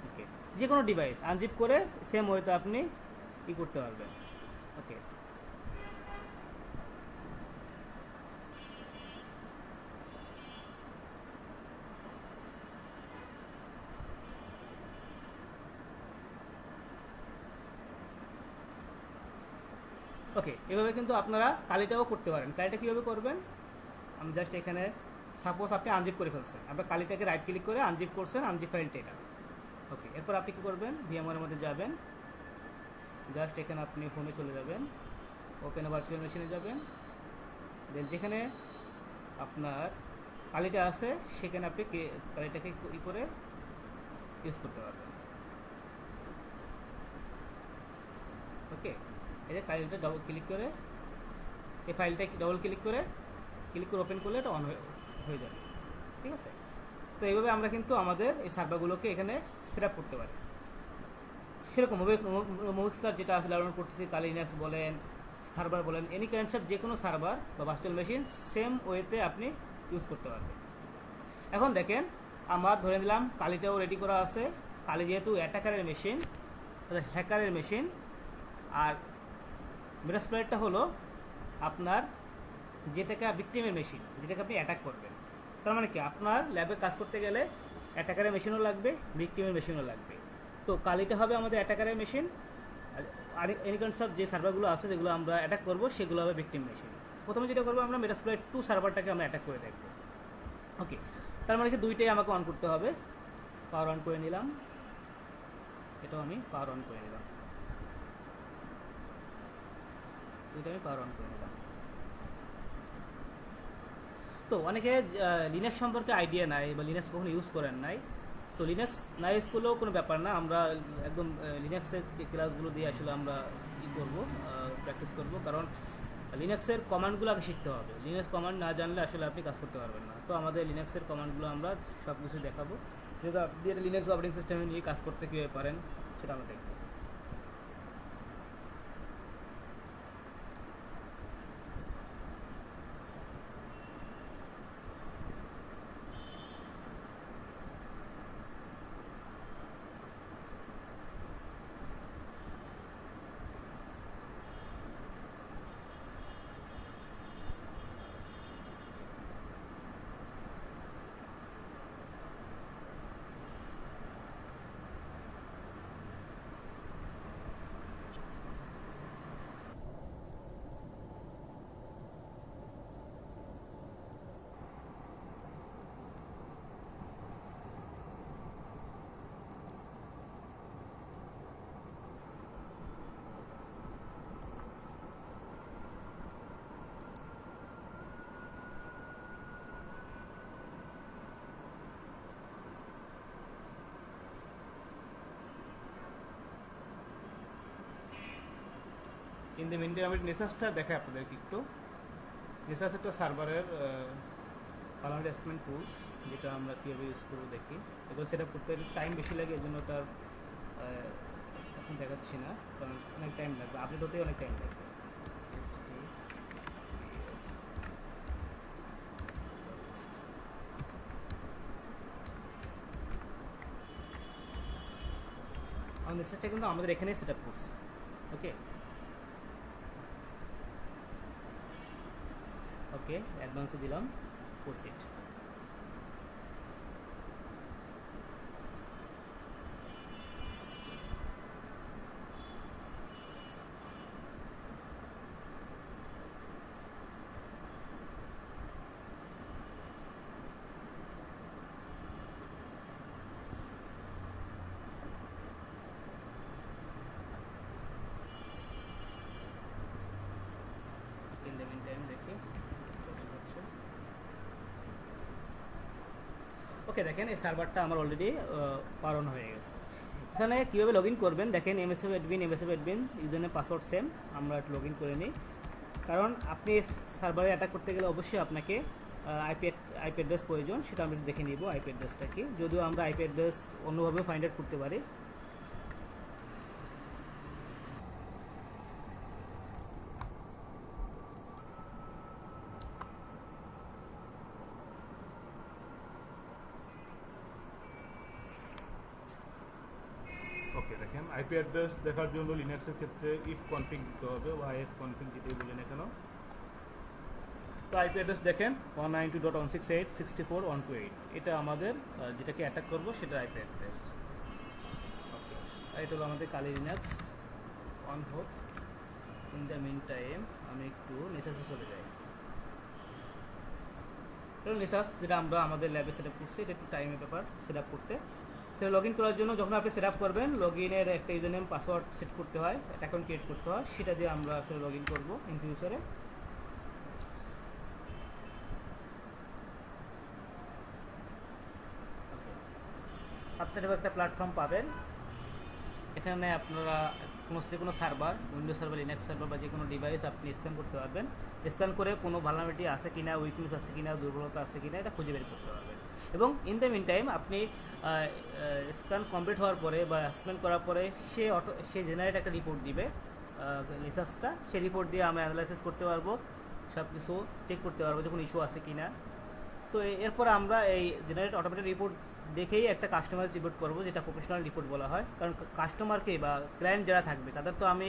A: ওকে, যে কোনো ডিভাইস আনজিপ করে সেম ওয়েতে আপনি কি করতে পারবেন। ওকে, ওকে, এভাবে কিন্তু আপনারা কালিটাও করতে পারেন। কালিটা কীভাবে করবেন? আমি জাস্ট এখানে সাপোজ আপনি আনজিপ করে ফেলছেন, আপনার কালিটাকে রাইট ক্লিক করে আনজিপ করছেন, আনজিপ ফাইলটা এটা। ওকে, এরপর আপনি কী করবেন? VMware-এর মধ্যে যাবেন, জাস্ট এখানে আপনি ফোনে চলে যাবেন, ওপেন ভার্চুয়াল মেশিনে যাবেন, দেন যেখানে আপনার কালিটা আছে সেখানে আপনি কালিটাকে ই করে ইউজ করতে পারবেন। ওকে, এই যে ফাইলটা ডবল ক্লিক করে, এই ফাইলটা ডবল ক্লিক করে ওপেন করলে এটা অন হয়ে যাবে। ঠিক আছে? তো এইভাবে আমরা কিন্তু আমাদের এই সার্ভারগুলোকে এখানে সেট আপ করতে পারি। সেরকম মোভিক্সলার যেটা আছে ডাউনলোড করতেছি, কালি লিনাক্স বলেন, সার্ভার বলেন, এনি কাইন্ডস অফ যে কোনো সার্ভার বা ভার্চুয়াল মেশিন সেম ওয়েতে আপনি ইউজ করতে পারবেন। এখন দেখেন আমার ধরে নিলাম কালিটাও রেডি করা আছে। কালি যেহেতু অ্যাটাকারের মেশিন, হ্যাকারের মেশিন, আর মেটাসপ্লয়েডটা হলো আপনার যেটাকে ভিকটিমের মেশিন, যেটাকে আপনি অ্যাটাক করবেন। তার মানে কি, আপনার ল্যাবে কাজ করতে গেলে অ্যাটাকারের মেশিনও লাগবে, ভিকটিমের মেশিনও লাগবে। তো কালিটা হবে আমাদের অ্যাটাকারের মেশিন, আর এনি কাইন্ডস অফ যে সার্ভারগুলো আছে যেগুলো আমরা অ্যাটাক করবো সেগুলো হবে ভিকটিম মেশিন। প্রথমে যেটা করবো, আমরা মেটাসপ্লয়েড 2 সার্ভারটাকে আমরা অ্যাটাক করে দেখবো। ওকে, তার মানে কি দুইটাই আমাকে অন করতে হবে। পাওয়ার অন করে নিলাম, এটাও আমি পাওয়ার অন করে নিলাম, দুইটা আমি পাওয়ার অন করে নিলাম। তো অনেকে লিনাক্স সম্পর্কে আইডিয়া নাই বা লিনাক্স কখনো ইউজ করেন নাই। তো লিনাক্স না ইউজ করলেও কোনো ব্যাপার না, আমরা একদম লিনাক্সের ক্লাসগুলো দিয়ে আসলে আমরা কী করবো, প্র্যাকটিস করব। কারণ লিনাক্সের কমান্ডগুলো আগে শিখতে হবে, লিনাক্স কমান্ড না জানলে আসলে আপনি কাজ করতে পারবেন না। তো আমাদের লিনাক্সের কমান্ডগুলো আমরা সব কিছু দেখাবো, যেহেতু আপনি লিনাক্স অপারেটিং সিস্টেমে নিয়ে কাজ করতে কীভাবে পারেন সেটা আমরা দেখব। ইন দ্য মিনটাইম আমি নেসাসটা দেখাই আপনাদেরকে একটু। নেসাস একটা সার্ভারের পারমানেন্ট অ্যাসেসমেন্ট টুলস, যেটা আমরা কীভাবে ইউজ করবো দেখি। এগুলো সেট আপ করতে টাইম বেশি লাগে, এই জন্য ওটার এখন দেখাচ্ছি না, কারণ অনেক টাইম লাগবে, আপডেট হতেই অনেক টাইম লাগবে। আমার নেসাসটা কিন্তু আমাদের এখানেই সেট আপ করছি। ওকে ওকে, অ্যাডভান্সে দিলাম, প্রসিড। ইন দ্য মিনটাইম দেখি। ওকে, দেখেন এই সার্ভারটা আমার অলরেডি পারন হয়ে গেছে। এখানে কীভাবে লগ ইন করবেন দেখেন, MSF admin username password same, আমরা লগ ইন করে নিই। কারণ আপনি সার্ভারে অ্যাটাক করতে গেলে অবশ্যই আপনাকে আইপি অ্যাড্রেস প্রয়োজন, সেটা আমরা দেখে নিব আইপি অ্যাড্রেসটা কি। যদিও আমরা আইপি অ্যাড্রেস অন্যভাবেও ফাইন্ড আউট করতে পারি। ওকে, দেখেন আইপি অ্যাড্রেস দেখার জন্য লিনাক্সের ক্ষেত্রে ইফ কনফিগ দিতে হবে, বা আইএফ কনফিগ যেটাই বলেন না কেন। তো আইপি অ্যাড্রেস দেখেন 192.168.64.128, এটা আমাদের যেটাকে অ্যাটাক করবো সেটা আইপি অ্যাড্রেস। ওকে, এটা হলো আমাদের কালি লিনাক্স অন হোক। ইন দ্য মিন টাইম আমি একটু নেসাসে চলে যাই। নেসাস যেটা আমরা আমাদের ল্যাবে সেট আপ করছি, এটা একটু টাইমের ব্যাপার সেট আপ করতে। তো লগ ইন করার জন্য যখন আপনি সেট আপ করবেন, লগ ইনের একটা ইউজার নেম পাসওয়ার্ড সেট করতে হয়, একটা অ্যাকাউন্ট ক্রিয়েট করতে হয়, সেটা দিয়ে আমরা আসলে লগ ইন করবো ইন ফিউচারে। আপনারা একটা প্ল্যাটফর্ম পাবেন, এখানে আপনারা কোনো server, Windows server, Linux server বা যে কোনো ডিভাইস আপনি স্ক্যান করতে পারবেন। স্ক্যান করে কোনো ভালনারেবিলিটি আছে কিনা, উইকনেস আছে কিনা, দুর্বলতা আছে কিনা, এটা খুঁজে বের করতে পারবেন। এবং ইন দ্য মিন টাইম আপনি স্ক্যান কমপ্লিট হওয়ার পরে বা অ্যাসেসমেন্ট করার পরে সে জেনারেট একটা রিপোর্ট দিবে নেসাসটা, সেই রিপোর্ট দিয়ে আমরা অ্যানালাইসিস করতে পারবো, সব কিছু চেক করতে পারবো যে কোনো ইস্যু আছে কিনা। তো এরপর আমরা এই জেনারেট অটোমেটেড রিপোর্ট দেখেই একটা কাস্টমাইজ রিপোর্ট করবো, যেটা প্রফেশনাল রিপোর্ট বলা হয়। কারণ কাস্টমারকে বা ক্লায়েন্ট যারা থাকবে তাদের তো আমি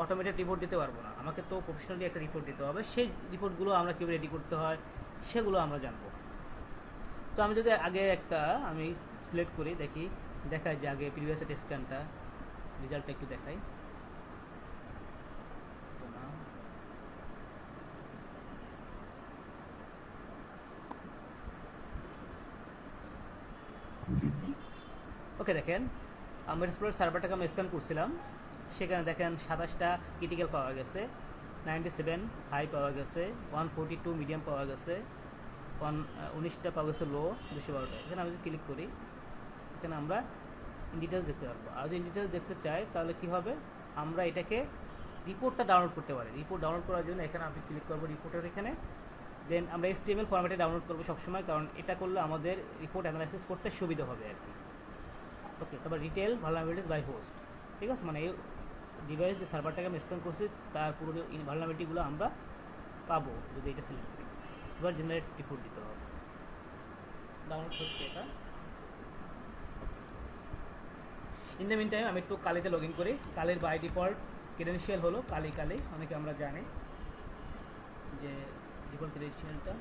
A: অটোমেটেড রিপোর্ট দিতে পারবো না, আমাকে তো প্রফেশনালি একটা রিপোর্ট দিতে হবে। সেই রিপোর্টগুলো আমরা কীভাবে রেডি করতে হয় সেগুলো আমরা জানবো। তো আমি যদি আগে আমি সিলেক্ট করি, দেখাই যে আগে প্রিভিয়াস স্ক্যানটা রেজাল্টটা একটু দেখাই। ওকে, দেখেন আমার এক্সপ্লোরার সার্ভারটাকে আমি স্ক্যান করছিলাম, সেখানে দেখেন 27টা ক্রিটিক্যাল পাওয়া গেছে, 97 হাই পাওয়া গেছে, 142 মিডিয়াম পাওয়া গেছে, 19টা পাওয়া গেছে লো, 212টা। এখানে আমি যদি ক্লিক করি, এখানে আমরা ইন ডিটেলস দেখতে পারবো। আর যদি ইন ডিটেলস দেখতে চাই তাহলে কি হবে, আমরা এটাকে রিপোর্টটা ডাউনলোড করতে পারি। রিপোর্ট ডাউনলোড করার জন্য এখানে আমি ক্লিক করবো রিপোর্টের এখানে, দেন আমরা HTML ফরম্যাটে ডাউনলোড করবো সবসময়, কারণ এটা করলে আমাদের রিপোর্ট অ্যানালাইসিস করতে সুবিধা হবে আর কি। ওকে, তারপর রিটেল ভালনারেবিলিটিস বাই হোস্ট, ঠিক আছে, মানে এই ডিভাইস যে সার্ভারটাকে আমি স্ক্যান করছি তার পুরো ভালনারেবিলিটিগুলো আমরা পাবো যদি এটা সিলেক্ট করি। এবার জেনারেট রিপোর্ট দিতে হবে, ডাউনলোড হচ্ছে এটা। ইন দ্য মিন টাইম আমি একটু কালিতে লগ ইন করি। কালির বাই ডিফল্ট ক্রেডেনশিয়াল হলো কালি, অনেকে আমরা জানি যে ডিফল্ট ক্রেডেনশিয়ালটা।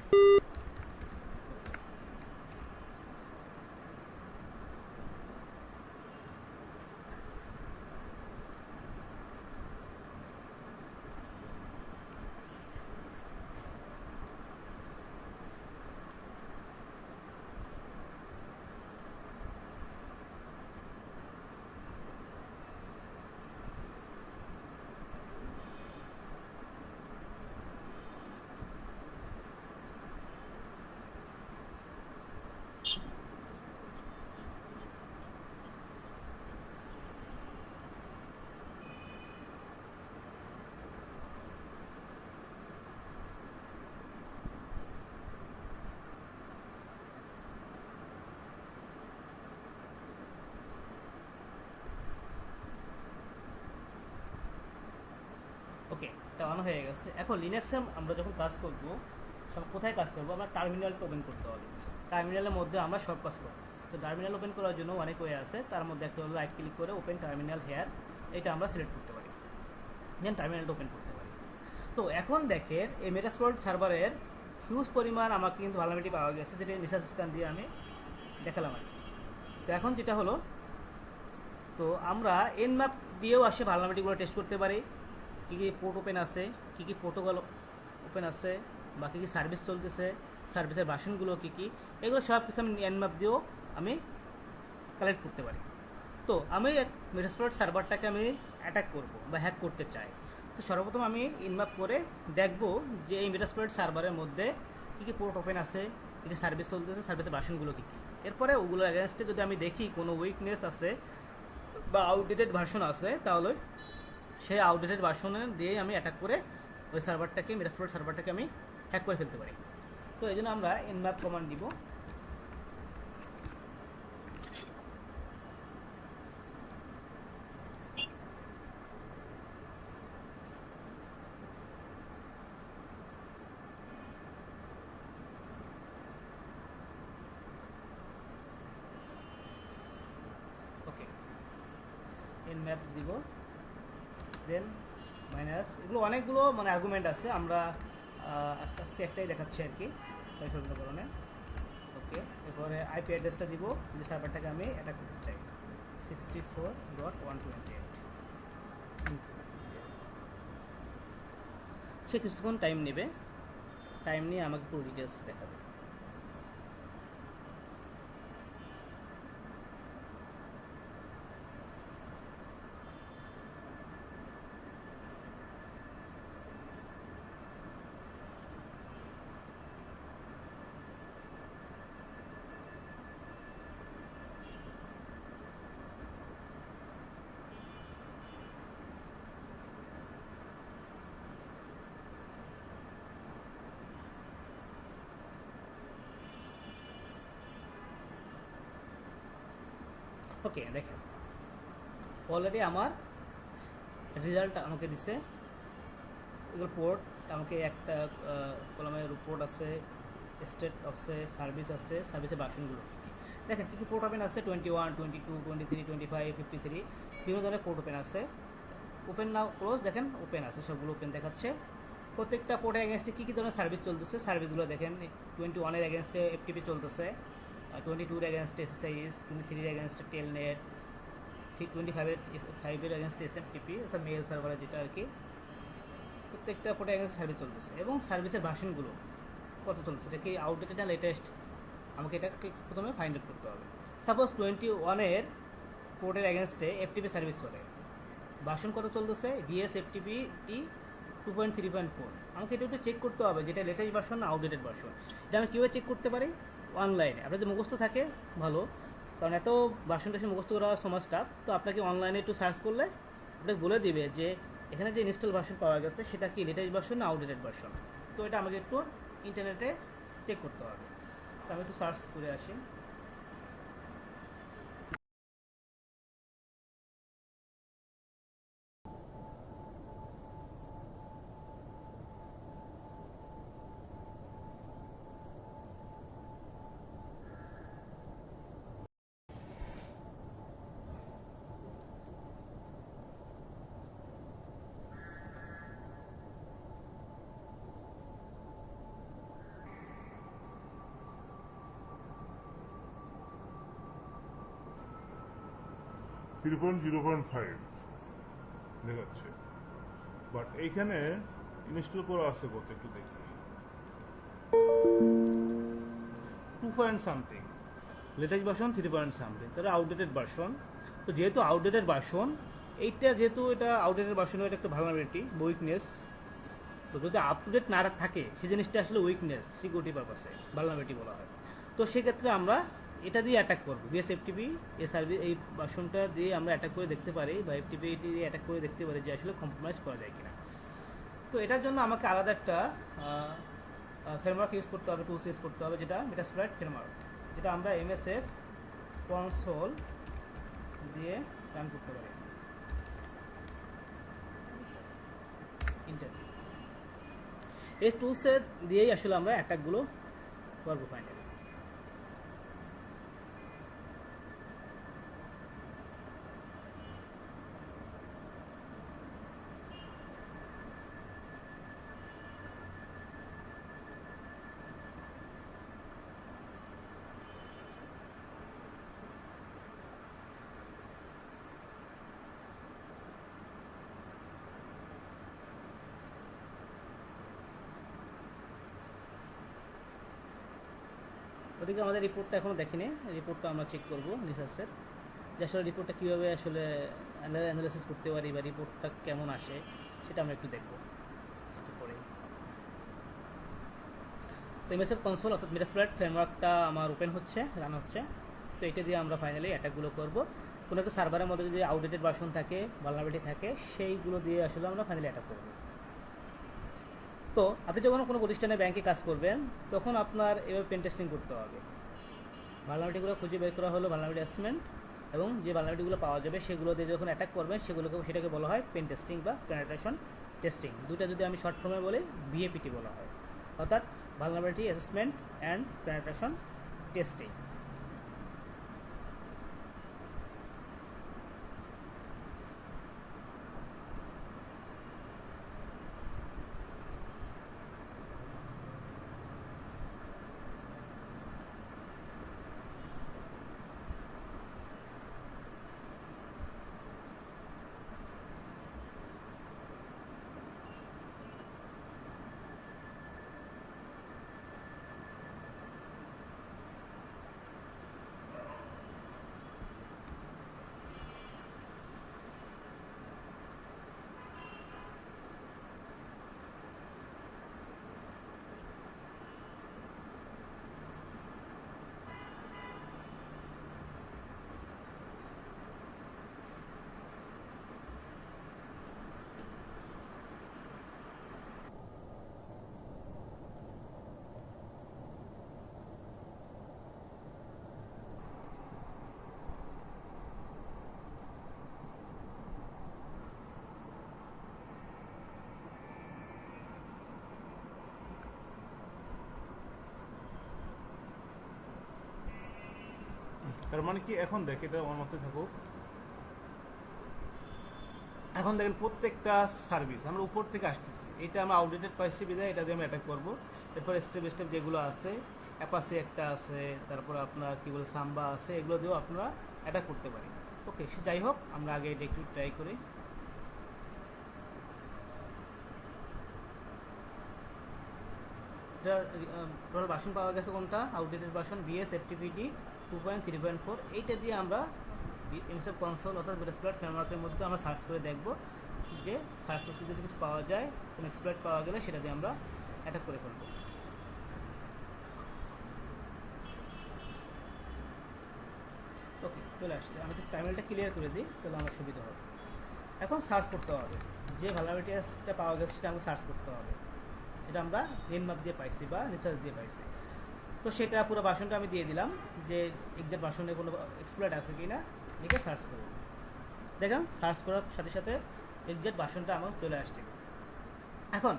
A: ওকে, এটা অন হয়ে গেছে। এখন লিনাক্সে আমরা যখন কাজ করব, সব কোথায় কাজ করব, আমরা টার্মিনালটা ওপেন করতে হবে। টার্মিনালের মধ্যে আমরা সব কাজ করব। তো টার্মিনাল ওপেন করার জন্য অনেক ওয়ে আছে, তার মধ্যে একটা হলো রাইট ক্লিক করে ওপেন টার্মিনাল হেয়ার, এটা আমরা সিলেক্ট করতে পারি, দেন টার্মিনালটা ওপেন করতে পারি। তো এখন দেখেন এই মেটাস্প্লয়েড সার্ভারের হিউজ পরিমাণ আমাকে কিন্তু ভালনারেবিলিটি পাওয়া গেছে, যেটা রিসার্চ স্ক্যান দিয়ে আমি দেখালাম আর কি। তো এখন যেটা হলো, তো আমরা এনম্যাপ দিয়েও আসে ভালনারেবিলিটিগুলো টেস্ট করতে পারি, কী কী পোর্ট ওপেন আছে, কী কী প্রোটোকল ওপেন আছে, বা কী কী সার্ভিস চলতেছে, সার্ভিসের ভার্সনগুলো কী কী, এগুলো সব কিছু আমি এনম্যাপ দিয়েও আমি কালেক্ট করতে পারি। তো আমি মেটাস্প্লয়েড সার্ভারটাকে আমি অ্যাটাক করব বা হ্যাক করতে চাই, তো সর্বপ্রথম আমি এনম্যাপ করে দেখব যে এই মেটাস্প্লয়েড সার্ভারের মধ্যে কী কী পোর্ট ওপেন আছে, কী কী সার্ভিস চলতেছে, সার্ভিসের ভার্সনগুলো কী কী। এরপরে ওগুলোর অ্যাগেনস্টে যদি আমি দেখি কোনো উইকনেস আছে বা আউটডেটেড ভার্সন আছে, তাহলে সেই আউটডেটেড ভার্সনে দিয়ে আমি অ্যাটাক করে ওই সার্ভারটাকে, মেটাস্প্লয়েড সার্ভারটাকে আমি হ্যাক করে ফেলতে পারি। তো এই জন্য আমরা nmap কমান্ড দিব। ওকে, nmap দিব, দেন মাইনাস, এগুলো অনেকগুলো মানে আর্গুমেন্ট আছে, আমরা আজকে একটাই দেখাচ্ছি আর কি সংশোধনের কারণে। ওকে, এরপরে আইপি অ্যাড্রেসটা দিব যে সার্ভারটাকে আমি অ্যাটাক করতে চাই, 64.128। সে কিছুক্ষণ টাইম নেবে, টাইম নিয়ে আমাকে পুরো ডিটেলস দেখাবে। ওকে, দেখেন অলরেডি আমার রেজাল্ট আমাকে দিছে। এগুলো পোর্ট আমাকে একটা কলামের পোর্ট আছে, স্টেট আছে, সার্ভিস আছে, সার্ভিসের ভার্সনগুলো কী কী দেখেন, কী কী পোর্ট ওপেন আছে, 21, 22, 23, 25, 53, বিভিন্ন ধরনের পোর্ট ওপেন আছে। ওপেন নাও ক্লোজ, দেখেন ওপেন আছে, সবগুলো ওপেন দেখাচ্ছে। প্রত্যেকটা পোর্টের এগেনস্টে কী কী ধরনের সার্ভিস চলতেছে, সার্ভিসগুলো দেখেন 21-এর এগেনস্টে FTP চলতেছে, 22-এর এগেনস্টে SSIS, 23-এর এগেনস্টে টেলনেট, 25-এর এগেনস্টে SMTP, অর্থাৎ মেল সার্ভারে যেটা আর কি। প্রত্যেকটা পোর্টের এগেনস্টে সার্ভিস চলতেছে এবং সার্ভিসের ভার্সনগুলো কত চলছে, এটা কি আউটডেটেড না লেটেস্ট, আমাকে এটাকে প্রথমে ফাইন্ড আউট করতে হবে। সাপোজ 21-এর পোর্টের এগেনস্টে FTP সার্ভিস চলে, ভার্সন কত চলতেছে, VS FTP 2.3.4, আমাকে এটা একটু চেক করতে হবে যেটা লেটেস্ট ভার্সন না আউটডেটেড ভার্সন। এটা আমি কীভাবে চেক করতে পারি? অনলাইনে। আপনার যদি মুখস্থ থাকে ভালো, কারণ এত ভার্সন টেশন মুখস্থ করা সমাজ টাফ, তো আপনাকে অনলাইনে একটু সার্চ করলে আপনাকে বলে দিবে যে এখানে যে ইনস্টল ভার্সন পাওয়া গেছে সেটা কি লেটেস্ট ভার্সন না আউটডেটেড ভার্সন। তো এটা আমাকে একটু ইন্টারনেটে চেক করতে হবে। তো আমি একটু সার্চ করে আসি।
D: থ্রি পয়েন্ট 0.5 দেখাচ্ছে, বাট এইখানে ইনস্টল করা আছে কত একটু দেখি।
A: 2 point something, latest version 3 point something, তাহলে আউটডেটেড ভার্সন। তো যেহেতু আউটডেটেড ভার্সন, এইটা যেহেতু এটা আউটডেটেড ভার্সন, এটা একটা ভালনারেবিলিটি উইকনেস। তো যদি আপ টু ডেট না থাকে সেই জিনিসটা আসলে উইকনেস, সিকিউরিটি পারপাসে ভালনারেবিলিটি বলা হয়। তো সেক্ষেত্রে আমরা এটা দিয়ে অ্যাটাক করবো, বিএসএফটিপি এই সার্ভিস, এই ভার্সনটা দিয়ে আমরা অ্যাটাক করে দেখতে পারি, বা এফটিপি দিয়ে অ্যাটাক করে দেখতে পারি যে আসলে কম্প্রোমাইজ করা যায় কিনা। তো এটার জন্য আমাকে আলাদা একটা ফ্রেমওয়ার্ক ইউজ করতে হবে, টুলস ইউজ করতে হবে, যেটা মেটাস্প্লয়েট ফ্রেমওয়ার্ক, যেটা আমরা এমএসএফ কনসোল দিয়ে রান করতে পারি। ইন্টারভিউ এই টুলসের দিয়েই আসলে আমরা অ্যাটাকগুলো করবো ফাইনালি। ওদিকে আমাদের রিপোর্টটা এখনও দেখিনি, রিপোর্টটা আমরা চেক করবো রিসার্চের, যে আসলে রিপোর্টটা কীভাবে আসলে অ্যানালাইসিস করতে পারি বা রিপোর্টটা কেমন আসে সেটা আমরা একটু দেখবো পরে। তো এমএসএফ কনসোল অর্থাৎ মেটাস্প্লয়েট ফ্রেমওয়ার্কটা আমার ওপেন হচ্ছে, রান হচ্ছে। তো এটা দিয়ে আমরা ফাইনালি অ্যাটাকগুলো করবো। কোনো একটা সার্ভারের মধ্যে যদি আউটডেটেড ভার্সন থাকে, ভালনারেবিলিটি থাকে, সেইগুলো দিয়ে আসলে আমরা ফাইনালি অ্যাটাক করবো। তো আপনি যখন কোনো প্রতিষ্ঠানে ব্যাংকে কাজ করবেন তখন আপনার এভাবে পেন টেস্টিং করতে হবে। ভালনারেবিলিটিগুলো খুঁজে বের করা হলো ভালনারেবিলিটি অ্যাসেসমেন্ট, এবং যে ভালনারেবিলিটিগুলো পাওয়া যাবে সেগুলো দিয়ে যখন অ্যাটাক করবেন সেটাকে বলা হয় পেন টেস্টিং বা পেনিট্রেশন টেস্টিং। দুটা যদি আমি শর্ট ফর্মে বলি, বিএপিটি বলা হয়, অর্থাৎ vulnerability assessment and penetration testing.
D: তার মানে কি, এখন দেখ এটা আমার মাথায় থাকুক, এখন দেখেন প্রত্যেকটা সার্ভিস আমরা উপর থেকে আসতেছি, এটা আমরা আউটডেটেড পাইছি বিধায় এটা দিয়ে আমরা অ্যাটাক করবো। এরপর স্টেপ স্টেপ যেগুলো আছে, অ্যাপাসি একটা আছে, তারপর আপনার কী বলে সাম্বা আছে, এগুলো দিয়েও আপনারা অ্যাটাক করতে পারি। ওকে, সে যাই হোক, আমরা আগে এটা একটু ট্রাই করি। টোটাল ভার্সন পাওয়া গেছে কোনটা, আউটডেটেড ভার্সন বিএসএফটিপিডি 2.3.4। এইটা দিয়ে আমরা এমএসএফ কনসোল অর্থাৎ মেটাস্প্লয়েট ফ্রেমওয়ার্কের মধ্যে আমরা সার্চ করে দেখব
A: যে সার্চ করতে যদি কিছু পাওয়া যায়, কোনো এক্সপ্লয়েট পাওয়া গেলে সেটা দিয়ে আমরা অ্যাটাক করে ফেলবো। ওকে, চলে আসছে। আমি একটু টাইমেলটা ক্লিয়ার করে দিই, তাহলে আমার সুবিধা হবে। এখন সার্চ করতে হবে, যে ভালনারেবিলিটিটা পাওয়া গেছে সেটা আমাকে সার্চ করতে হবে। সেটা আমরা নেটমার্ক দিয়ে পাইছি বা রিসার্চ দিয়ে পাইছি। তো সেটা পুরো ভার্সনটা আমি দিয়ে দিলাম, যে এক্সাক্ট ভার্সনে কোনো এক্সপ্লয়েট আছে কি না লিখে সার্চ করব। দেখেন সার্চ করার সাথে সাথে এক্সাক্ট ভার্সনটা আমার চলে আসছে। এখন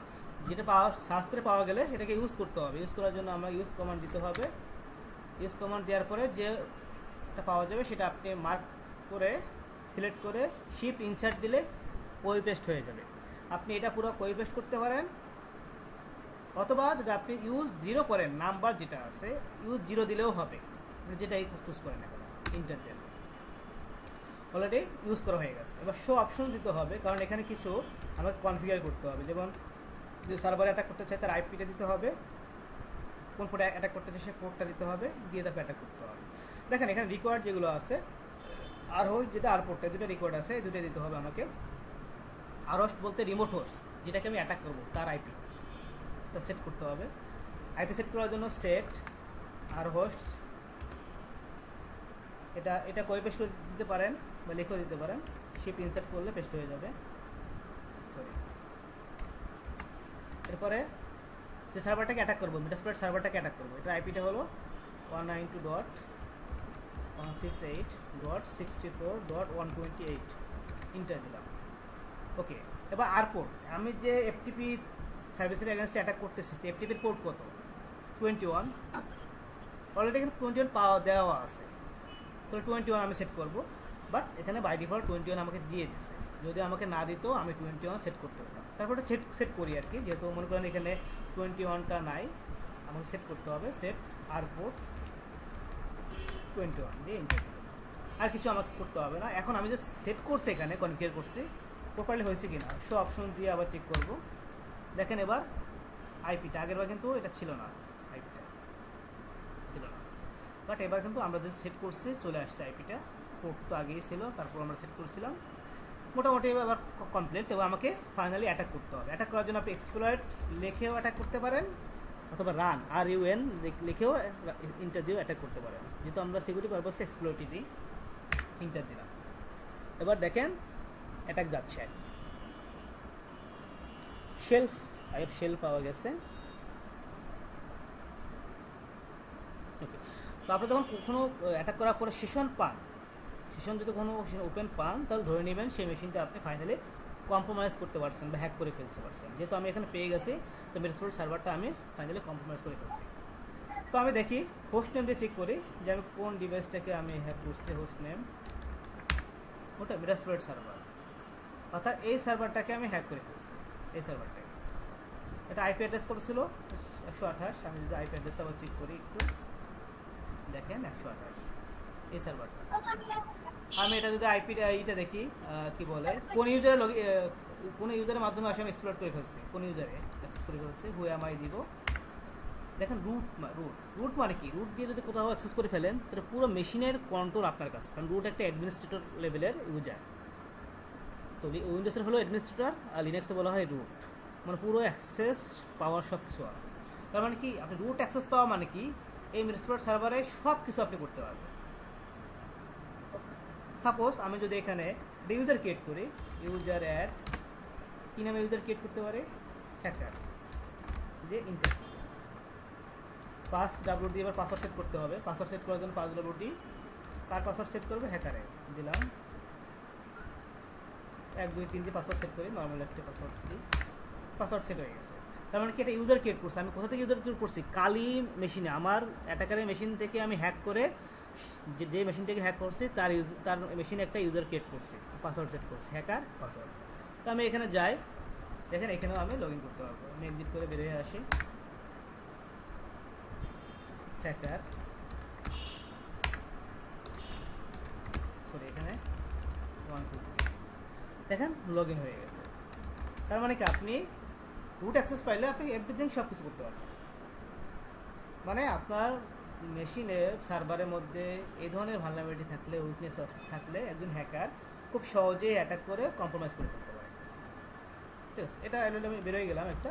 A: যেটা সার্চ করে পাওয়া গেলে এটাকে ইউজ করতে হবে। ইউজ করার জন্য আমরা ইউজ কমান্ড দিতে হবে। ইউজ কমান্ড দেওয়ার পরে যেটা পাওয়া যাবে সেটা আপনি মার্ক করে সিলেক্ট করে শিফট ইনসার্ট দিলে কপি পেস্ট হয়ে যাবে। আপনি এটা পুরো কপি পেস্ট করতে পারেন, অথবা যদি আপনি ইউজ 0 করেন, নাম্বার যেটা আছে ইউজ 0 দিলেও হবে, যেটাই চুজ করেন এখন ইন্টার দেন। অলরেডি ইউজ করা হয়ে গেছে। এবার শো অপশন দিতে হবে, কারণ এখানে কিছু আমাকে কনফিগার করতে হবে। যেমন যদি সার্ভারে অ্যাটাক করতে চাই তার আইপিটা দিতে হবে, কোন পোর্টে অ্যাটাক করতে চাই সে পোর্টটা দিতে হবে, দিয়ে তারপর অ্যাটাক করতে হবে। দেখেন এখানে রিকোয়ার্ড যেগুলো আছে, আর হোস্ট যেটা আর পোর্টটা দুটো রিকোয়ার্ড আছে, এই দুটোই দিতে হবে আমাকে। আর হোস্ট বলতে রিমোট হোস্ট, যেটাকে আমি অ্যাটাক করবো তার আইপি সেট করতে হবে। আইপি সেট করার জন্য সেট আর হোস্ট, এটা কপি পেস্ট করে দিতে পারেন বা লিখেও দিতে পারেন। শিফট ইনসার্ট করলে পেস্ট হয়ে যাবে। সরি, এরপরে যে সার্ভারটাকে অ্যাটাক করবো, মেটাস্প্লয়েট সার্ভারটাকে অ্যাটাক করবো, এটা আইপিটা হলো 192.168.64.128। ইন্টার দিলাম। ওকে, এবার আর পোর্ট, আমি যে এফটিপি সার্ভিসের এগেনস্টে অ্যাটাক করতেছি, এফটিপির পোর্ট কত? 21। অলরেডি এখানে 21 পাওয়া দেওয়া আছে, তো 21 আমি সেট করব। বাট এখানে বাই ডিফল্ট 21 আমাকে দিয়ে দিচ্ছে। যদি আমাকে না দিত আমি 21 সেট করতে পারতাম। তারপরে সেট করি আর কি, যেহেতু মনে করেন এখানে 21টা নাই, আমাকে সেট করতে হবে। সেট আর পোর্ট 21 দিয়ে ইন্টার দিলাম। আর কিছু আমাকে করতে হবে না। এখন আমি যে সেট করছি এখানে কনফিগার করছি প্রপারলি হয়েছে কিনা, শো অপশন দিয়ে আবার চেক করব। দেখেন এবার আইপিটা, আগেরবার কিন্তু এটা ছিল না, আইপিটা ছিল না, বাট এবার কিন্তু আমরা যে সেট করছি চলে আসছে আইপিটা। পোর্ট তো আগেই ছিল, তারপর আমরা সেট করছিলাম। মোটামুটি এবার কমপ্লিট। এবার আমাকে ফাইনালি অ্যাটাক করতে হবে। অ্যাটাক করার জন্য আপনি এক্সপ্লয়েট লিখেও অ্যাটাক করতে পারেন, অথবা রান RUN লিখেও ইন্টার দিয়েও অ্যাটাক করতে পারেন। যেহেতু আমরা সিকিউরিটি পারপাসে এক্সপ্লয়েটই দিই, ইন্টার দিলাম। এবার দেখেন অ্যাটাক যাচ্ছে। শেল পাওয়া গেছে। ওকে, তো আপনি যখন কখনো অ্যাটাক করার পরে সেশন পান, সেশন যদি কোনো ওপেন পান, তাহলে ধরে নেবেন সেই মেশিনটা আপনি ফাইনালি কম্প্রোমাইজ করতে পারছেন বা হ্যাক করে ফেলতে পারছেন। যেহেতু আমি এখানে পেয়ে গেছি, তো মেটাস্প্লয়েট সার্ভারটা আমি ফাইনালি কম্প্রোমাইজ করে ফেলছি। তো আমি দেখি হোস্ট নেম দিয়ে চেক করি যে আমি কোন ডিভাইসটাকে আমি হ্যাক করছি। হোস্ট নেম ওটা মেটাস্প্লয়েট সার্ভার, অর্থাৎ এই সার্ভারটাকে আমি হ্যাক করে ফেলছি। এই সার্ভারটাকে, এটা আইপি অ্যাড্রেস করেছিল 128। আমি যদি আইপি অ্যাড্রেস আবার চেক করি একটু, দেখেন 128 এই সার্ভারটা। আমি এটা যদি এইটা দেখি কি বলে, কোন ইউজারের মাধ্যমে আসলে আমি এক্সপ্লোর করে ফেলছি, কোন ইউজারে অ্যাক্সেস করে ফেলছি, হু এম আই দিব। দেখেন রুট মানে কি, রুট দিয়ে যদি কোথাও অ্যাক্সেস করে ফেলেন তাহলে পুরো মেশিনের কন্ট্রোল আপনার কাছে, কারণ রুট একটা অ্যাডমিনিস্ট্রেটর লেভেলের ইউজার। তো উইন্ডোজের হলো অ্যাডমিনিস্ট্রেটর, আর লিনাক্সে বলা হয় রুট, মানে পুরো অ্যাক্সেস পাওয়ার সব কিছু আছে। তার মানে কি, আপনি রুট অ্যাক্সেস পাওয়া মানে কি, এই মেটাস্প্লয়েট সার্ভারে সব কিছু আপনি করতে পারবেন। সাপোজ আমি যদি এখানে ইউজার ক্রিয়েট করি, ইউজার অ্যাড কি নামে ইউজার ক্রিয়েট করতে পারে, হ্যাকার দিয়ে ইন্টার, পাসওয়ার্ড দিয়ে এবার পাসওয়ার্ড সেট করতে হবে। পাসওয়ার্ড সেট করার জন্য পাসওয়ার্ড কার পাসওয়ার্ড সেট করবে, হ্যাকারে দিলাম 1 2 3 দিয়ে পাসওয়ার্ড সেট করি, নর্মাল একটা পাসওয়ার্ড দিই, পাসওয়ার্ড সেট হয়ে গেছে। তার মানে কি এটা ইউজার ক্রিয়েট করছে। আমি কোথা থেকে ইউজার ক্রিয়েট করছি, কালি মেশিনে, আমার অ্যাটাকারের মেশিন থেকে আমি হ্যাক করে যে মেশিনটাকে হ্যাক করছি তার মেশিনে একটা ইউজার ক্রিয়েট করছি, পাসওয়ার্ড সেট করছি, হ্যাকার পাসওয়ার্ড। তো আমি এখানে যাই, দেখেন এখানেও আমি লগ ইন করতে পারবো। আমি এক্সিট করে বেরিয়ে আসি, হ্যাকার, সরি এখানে 1 2 3, দেখেন লগ ইন হয়ে গেছে। তার মানে কি, আপনি রুট অ্যাক্সেস পাইলে আপনি এভরিথিং সব কিছু করতে পারবেন। মানে আপনার মেশিনের সার্ভারের মধ্যে এই ধরনের ভালনারেবিলিটি থাকলে, উইকনেস থাকলে, একজন হ্যাকার খুব সহজেই অ্যাটাক করে কম্প্রোমাইজ করে ফেলতে পারে। ঠিক আছে, এটা অলরেডি আমি বেরোয় গেলাম একটা।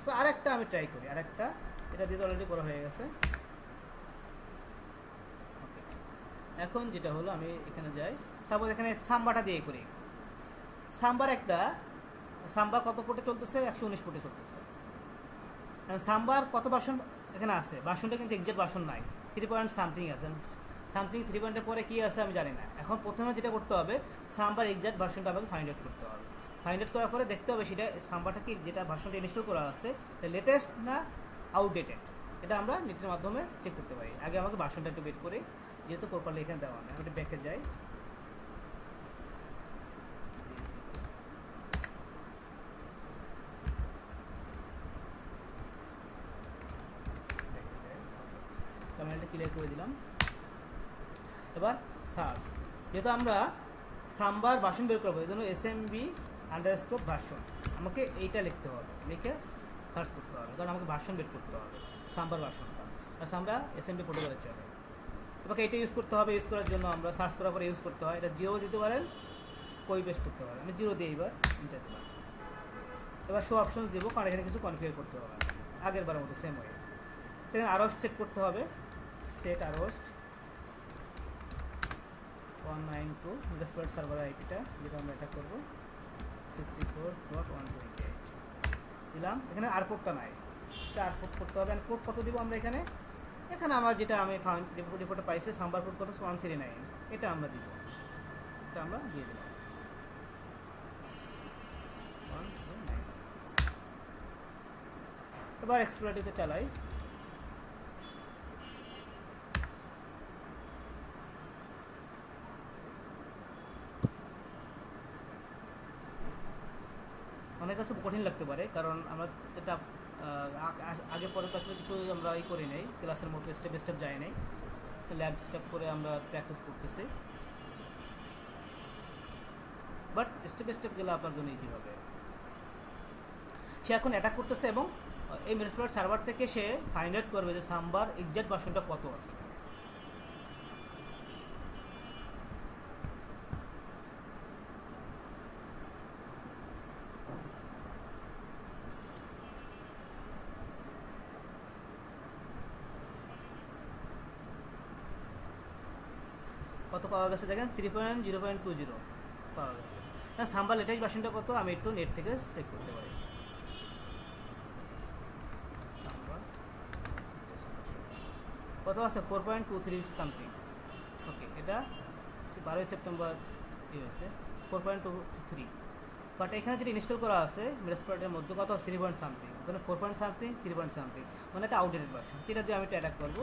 A: তো আরেকটা আমি ট্রাই করি, আরেকটা এটা দিয়ে অলরেডি করা হয়ে গেছে। ওকে, এখন যেটা হলো আমি এখানে যাই, সাপোজ এখানে সাম্বাটা দিয়ে করি। সাম্বার কত ফুটে চলতেছে? 119 ফুটে চলতেছে। সাম্বার কত ভার্সন এখানে আছে? ভার্সনটা কিন্তু এক্সাক্ট ভার্সন নাই, 3 পয়েন্ট সামথিং আছে, সামথিং 3 পয়েন্টের পরে কি আছে আমি জানি না। এখন প্রথমে যেটা করতে হবে, সাম্বার এক্সাক্ট ভার্সনটা আমাকে ফাইন্ড আউট করতে হবে। ফাইন্ড আউট করার পরে দেখতে হবে সেটা সাম্বারটা কি, যেটা ভার্সনটা ইনস্টল করা আছে লেটেস্ট না আউটডেটেড, এটা আমরা নেটের মাধ্যমে চেক করতে পারি। আগে আমাকে ভার্সনটা একটু বের করি, যেহেতু প্রপারলি এখানে দেওয়া নেই। আমি একটু ব্যাকে যাই, টার্মিনালটা ক্লিয়ার করে দিলাম। এবার সার্চ, যেহেতু আমরা সাম্বার ভার্সন বের করবো, এই জন্য SMB_ ভার্সন আমাকে এইটা লিখতে হবে, লিখে সার্চ করতে হবে, কারণ আমাকে ভার্সন বের করতে হবে সাম্বার ভার্সনটা। আর আমরা SMB প্রোটোকলে চলে, তোমাকে এটা ইউজ করতে হবে। ইউজ করার জন্য আমরা সার্চ করার পরে ইউজ করতে হয়। এটা 0 দিতে পারেন, কই পেস্ট করতে পারেন। আমি 0 দিয়ে এবার এন্টার দিলাম। এবার শো অপশন দেবো, কারণ এখানে কিছু কনফিগার করতে হবে আগের বারের মতো সেম ওয়ে। এখানে আরোস্ট সেট করতে হবে, সেট আরোস্ট 192 ইন্টারস্পেট সার্ভার আইপিটা, যেটা আমরা এটা করবো 64.128 দিলাম। এখানে আর কোডটা নাই, সেটা আর কোড করতে হবে। কোড কত দিব আমরা এখানে? এখানে আমার যেটা আমি রিপোর্টে পাইছি সাম্বার কোড কত 139, এটা আমরা দিব, এটা আমরা দিয়ে দিলাম 139। এবার এক্সপ্লোরেটরটা চালাই। অনেক কাছে কঠিন লাগতে পারে, কারণ আমরা এটা আগে পরের কাছে কিছু আমরা করি নাই, ক্লাসের মতো স্টেপ বাই স্টেপ যাই নাই, ল্যাব স্টেপ করে আমরা প্র্যাকটিস করতেছি। বাট স্টেপ বাই স্টেপ গেলে আপনার জন্য ইজি হবে। সে এখন অ্যাটাক করতেছে এবং এই মেসপ্লয়েড সার্ভার থেকে সে ফাইন্ড আউট করবে যে সাম্বার এক্সাক্ট ভার্সনটা কত আছে। কত পাওয়া গেছে দেখেন, 3.0.20 পাওয়া গেছে। হ্যাঁ, সাম্বার লেটেস্ট ভার্সনটা কত আমি একটু নেট থেকে চেক করতে পারি। কত আছে? 4.23 সামথিং। ওকে, এটা 12 সেপ্টেম্বর হয়েছে 4.23। বাট এখানে যেটা ইনস্টল করা আছে মেসপ্লয়েডের মধ্যে কত আছে? 3 পয়েন্ট সামথিং। ওখানে 4 পয়েন্ট সামথিং, 3 পয়েন্ট সামথিং, মানে এটা আউটডেটেড ভার্সন। এটা দিয়ে আমি এটা অ্যাটাক করবো।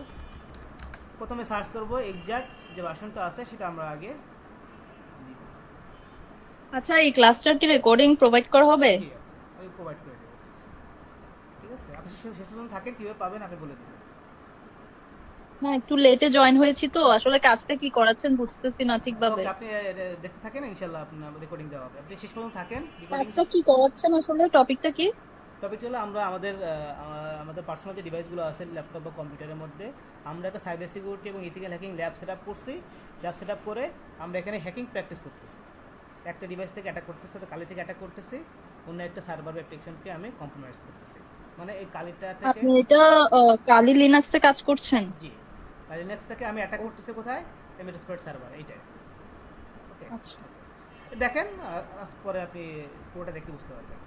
A: প্রথমে সার্চ করবো এক্সাক্ট যে ভার্সনটা আছে সেটা আমরা আগে দিব।
E: আচ্ছা, এই ক্লাসটার কি রেকর্ডিং প্রোভাইড করা হবে?
A: আমি প্রোভাইড করে দেবো, ঠিক আছে? আপনি শেষ পর্যন্ত থাকেন, কীভাবে পাবেন আমি বলে দেবো।
E: না, একটু লেটে জয়েন হয়েছি তো, আসলে কাজটা কি করাচ্ছেন বুঝতেছি না ঠিকভাবে।
A: ওকে, আপনি দেখতে থাকেন, ইনশাআল্লাহ আপনার রেকর্ডিং দেওয়া হবে। আপনি শেষ পর্যন্ত থাকেন।
E: কাজটা কি করাচ্ছেন আসলে, টপিকটা কি?
A: টপিকটা হলো আমরা আমাদের পার্সোনাল যে ডিভাইসগুলো আছে ল্যাপটপ বা কম্পিউটারের মধ্যে, আমরা একটা সাইবার সিকিউরিটি এবং ethical hacking lab set up করছি। ল্যাব সেট আপ করে আমরা এখানে হ্যাকিং প্র্যাকটিস করতেছি। একটা ডিভাইস থেকে অ্যাটাক করতেছে, তো কালি থেকে অ্যাটাক করতেছি, অন্য একটা সার্ভার অ্যাপ্লিকেশনকে আমি কম্প্রোমাইজ করতেছি। মানে এই কালিটা থেকে
E: আপনি এটা কালি লিনাক্সে কাজ করছেন?
A: জি, লিনাক্স থেকে আমি অ্যাটাক করতেছি কোথায়? মেসপ্লয়েড সার্ভার, এইটাই। ওকে,
E: আচ্ছা,
A: দেখেন পরে আপনি পুরোটা দেখে বুঝতে পারবেন।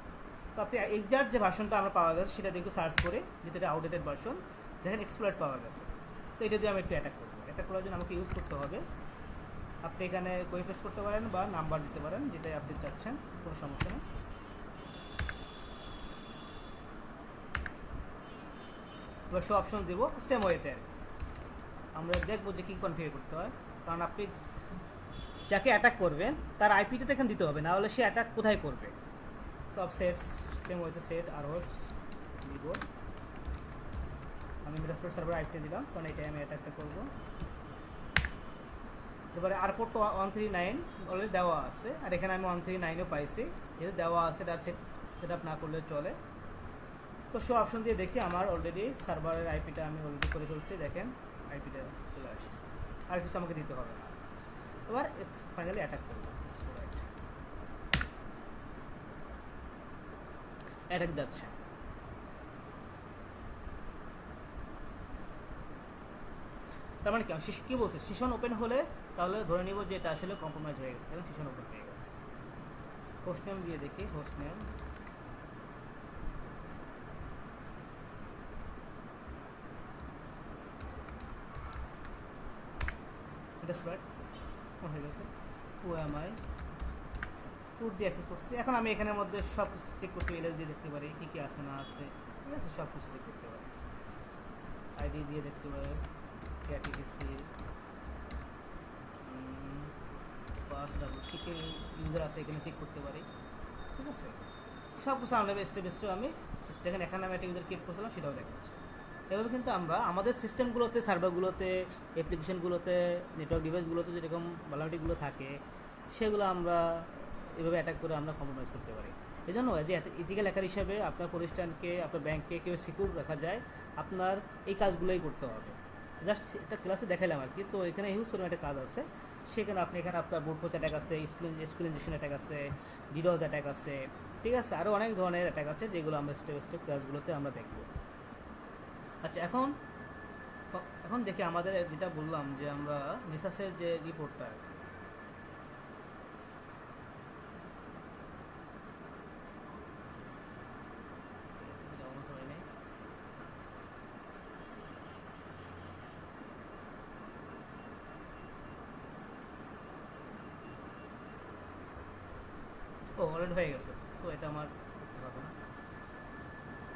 A: তো আপনি এক্সাক্ট যে ভার্সনটা আমরা পাওয়া গেছে সেটা দিয়ে সার্চ করে, যেটা এটা আউটডেটেড ভার্সন, দেখেন এক্সপ্লয়েড পাওয়া গেছে। তো এটা দিয়ে আমি একটু অ্যাটাক করবো। অ্যাটাক করার জন্য আমাকে ইউজ করতে হবে, আপনি এখানে কই পেস্ট করতে পারেন বা নাম্বার দিতে পারেন, যেটাই আপনি চাচ্ছেন, কোনো সমস্যা নেই। এবার শো অপশন দেবো সেম ওয়েতে। আমরা দেখবো যে কী কনফিগার করতে হয়, কারণ আপনি যাকে অ্যাটাক করবেন তার আইপিটা তো এখানে দিতে হবে, না হলে সে অ্যাটাক কোথায় করবে। তো সেট সেম ওয়েতে সেট আর হোস্ট দিব। আমি মেসপ্লয়েড সার্ভার আইপিটা দিলাম, কারণ এটাই আমি অ্যাটাকটা করবো। এবারে আর পোর্ট 139 অলরেডি দেওয়া আছে, আর এখানে আমি 139ও পাইছি, যেহেতু দেওয়া আছে তার সেট আপ না করলে চলে। তো শো অপশন দিয়ে দেখি আমার অলরেডি সার্ভারের আইপিটা আমি অলরেডি করে ফেলছি, দেখেন আইপিটা চলে আসছে, আর কিছু আমাকে দিতে হবে না। এবার ফাইনালি অ্যাটাক করবো। অ্যাটাক যাচ্ছে। তার মানে কি বলছে, সেশন ওপেন হলে তাহলে ধরে নিব যে এটা আসলে কম্প্রোমাইজ হয়ে গেছে এবং সেশন ওপেন হয়ে গেছে। হোস্ট নেম দিয়ে দেখি, হোস্ট নেম এটা স্প্রেড হয়ে গেছে। হু এম আই টুর দিয়ে অ্যাক্সেস করছি। এখন আমি এখানের মধ্যে সব কিছু চেক করতে এলএস দিয়ে দেখতে পারি কী কী আছে না আছে, ঠিক আছে, সব কিছু চেক করতে পারি। আইডি দিয়ে দেখতে পারি, ক্যাটিসি পাস ডাবল কী কী ইউজার আছে এখানে চেক করতে পারি, ঠিক আছে। সব কিছু আমরা স্টেপ বাই স্টেপ আমি দেখেন এখানে আমি একটা ইউজার ক্রিয়েট করছিলাম সেটাও দেখাচ্ছি। এভাবে কিন্তু আমরা আমাদের সিস্টেমগুলোতে, সার্ভারগুলোতে, অ্যাপ্লিকেশনগুলোতে, নেটওয়ার্ক ডিভাইসগুলোতে যেরকম ভালনারিটিগুলো থাকে সেগুলো আমরা এভাবে অ্যাটাক করে আমরা কম্প্রোমাইজ করতে পারি। এই জন্য যে ইথিক্যাল হ্যাকার হিসাবে আপনার প্রতিষ্ঠানকে, আপনার ব্যাংককে কেউ সিকিউর রাখা যায়, আপনার এই কাজগুলোই করতে হবে। জাস্ট একটা ক্লাসে দেখাইলাম আর কি। তো এখানে হিউজ পরিমাণে একটা কাজ আছে, সেখানে আপনি এখানে আপনার বুট ফোর্স অ্যাটাক আছে, স্কুল ইনজেকশন অ্যাটাক আছে, ডিডোজ অ্যাটাক আছে, ঠিক আছে, আরও অনেক ধরনের অ্যাটাক আছে যেগুলো আমরা স্টেপ বাই স্টেপ ক্লাসগুলোতে আমরা দেখব। আচ্ছা, এখন দেখি আমাদের যেটা বললাম যে আমরা নেসাসের যে রিপোর্টটা, অলরেডি হয়ে গেছে। তো এটা আমার করতে হবে না,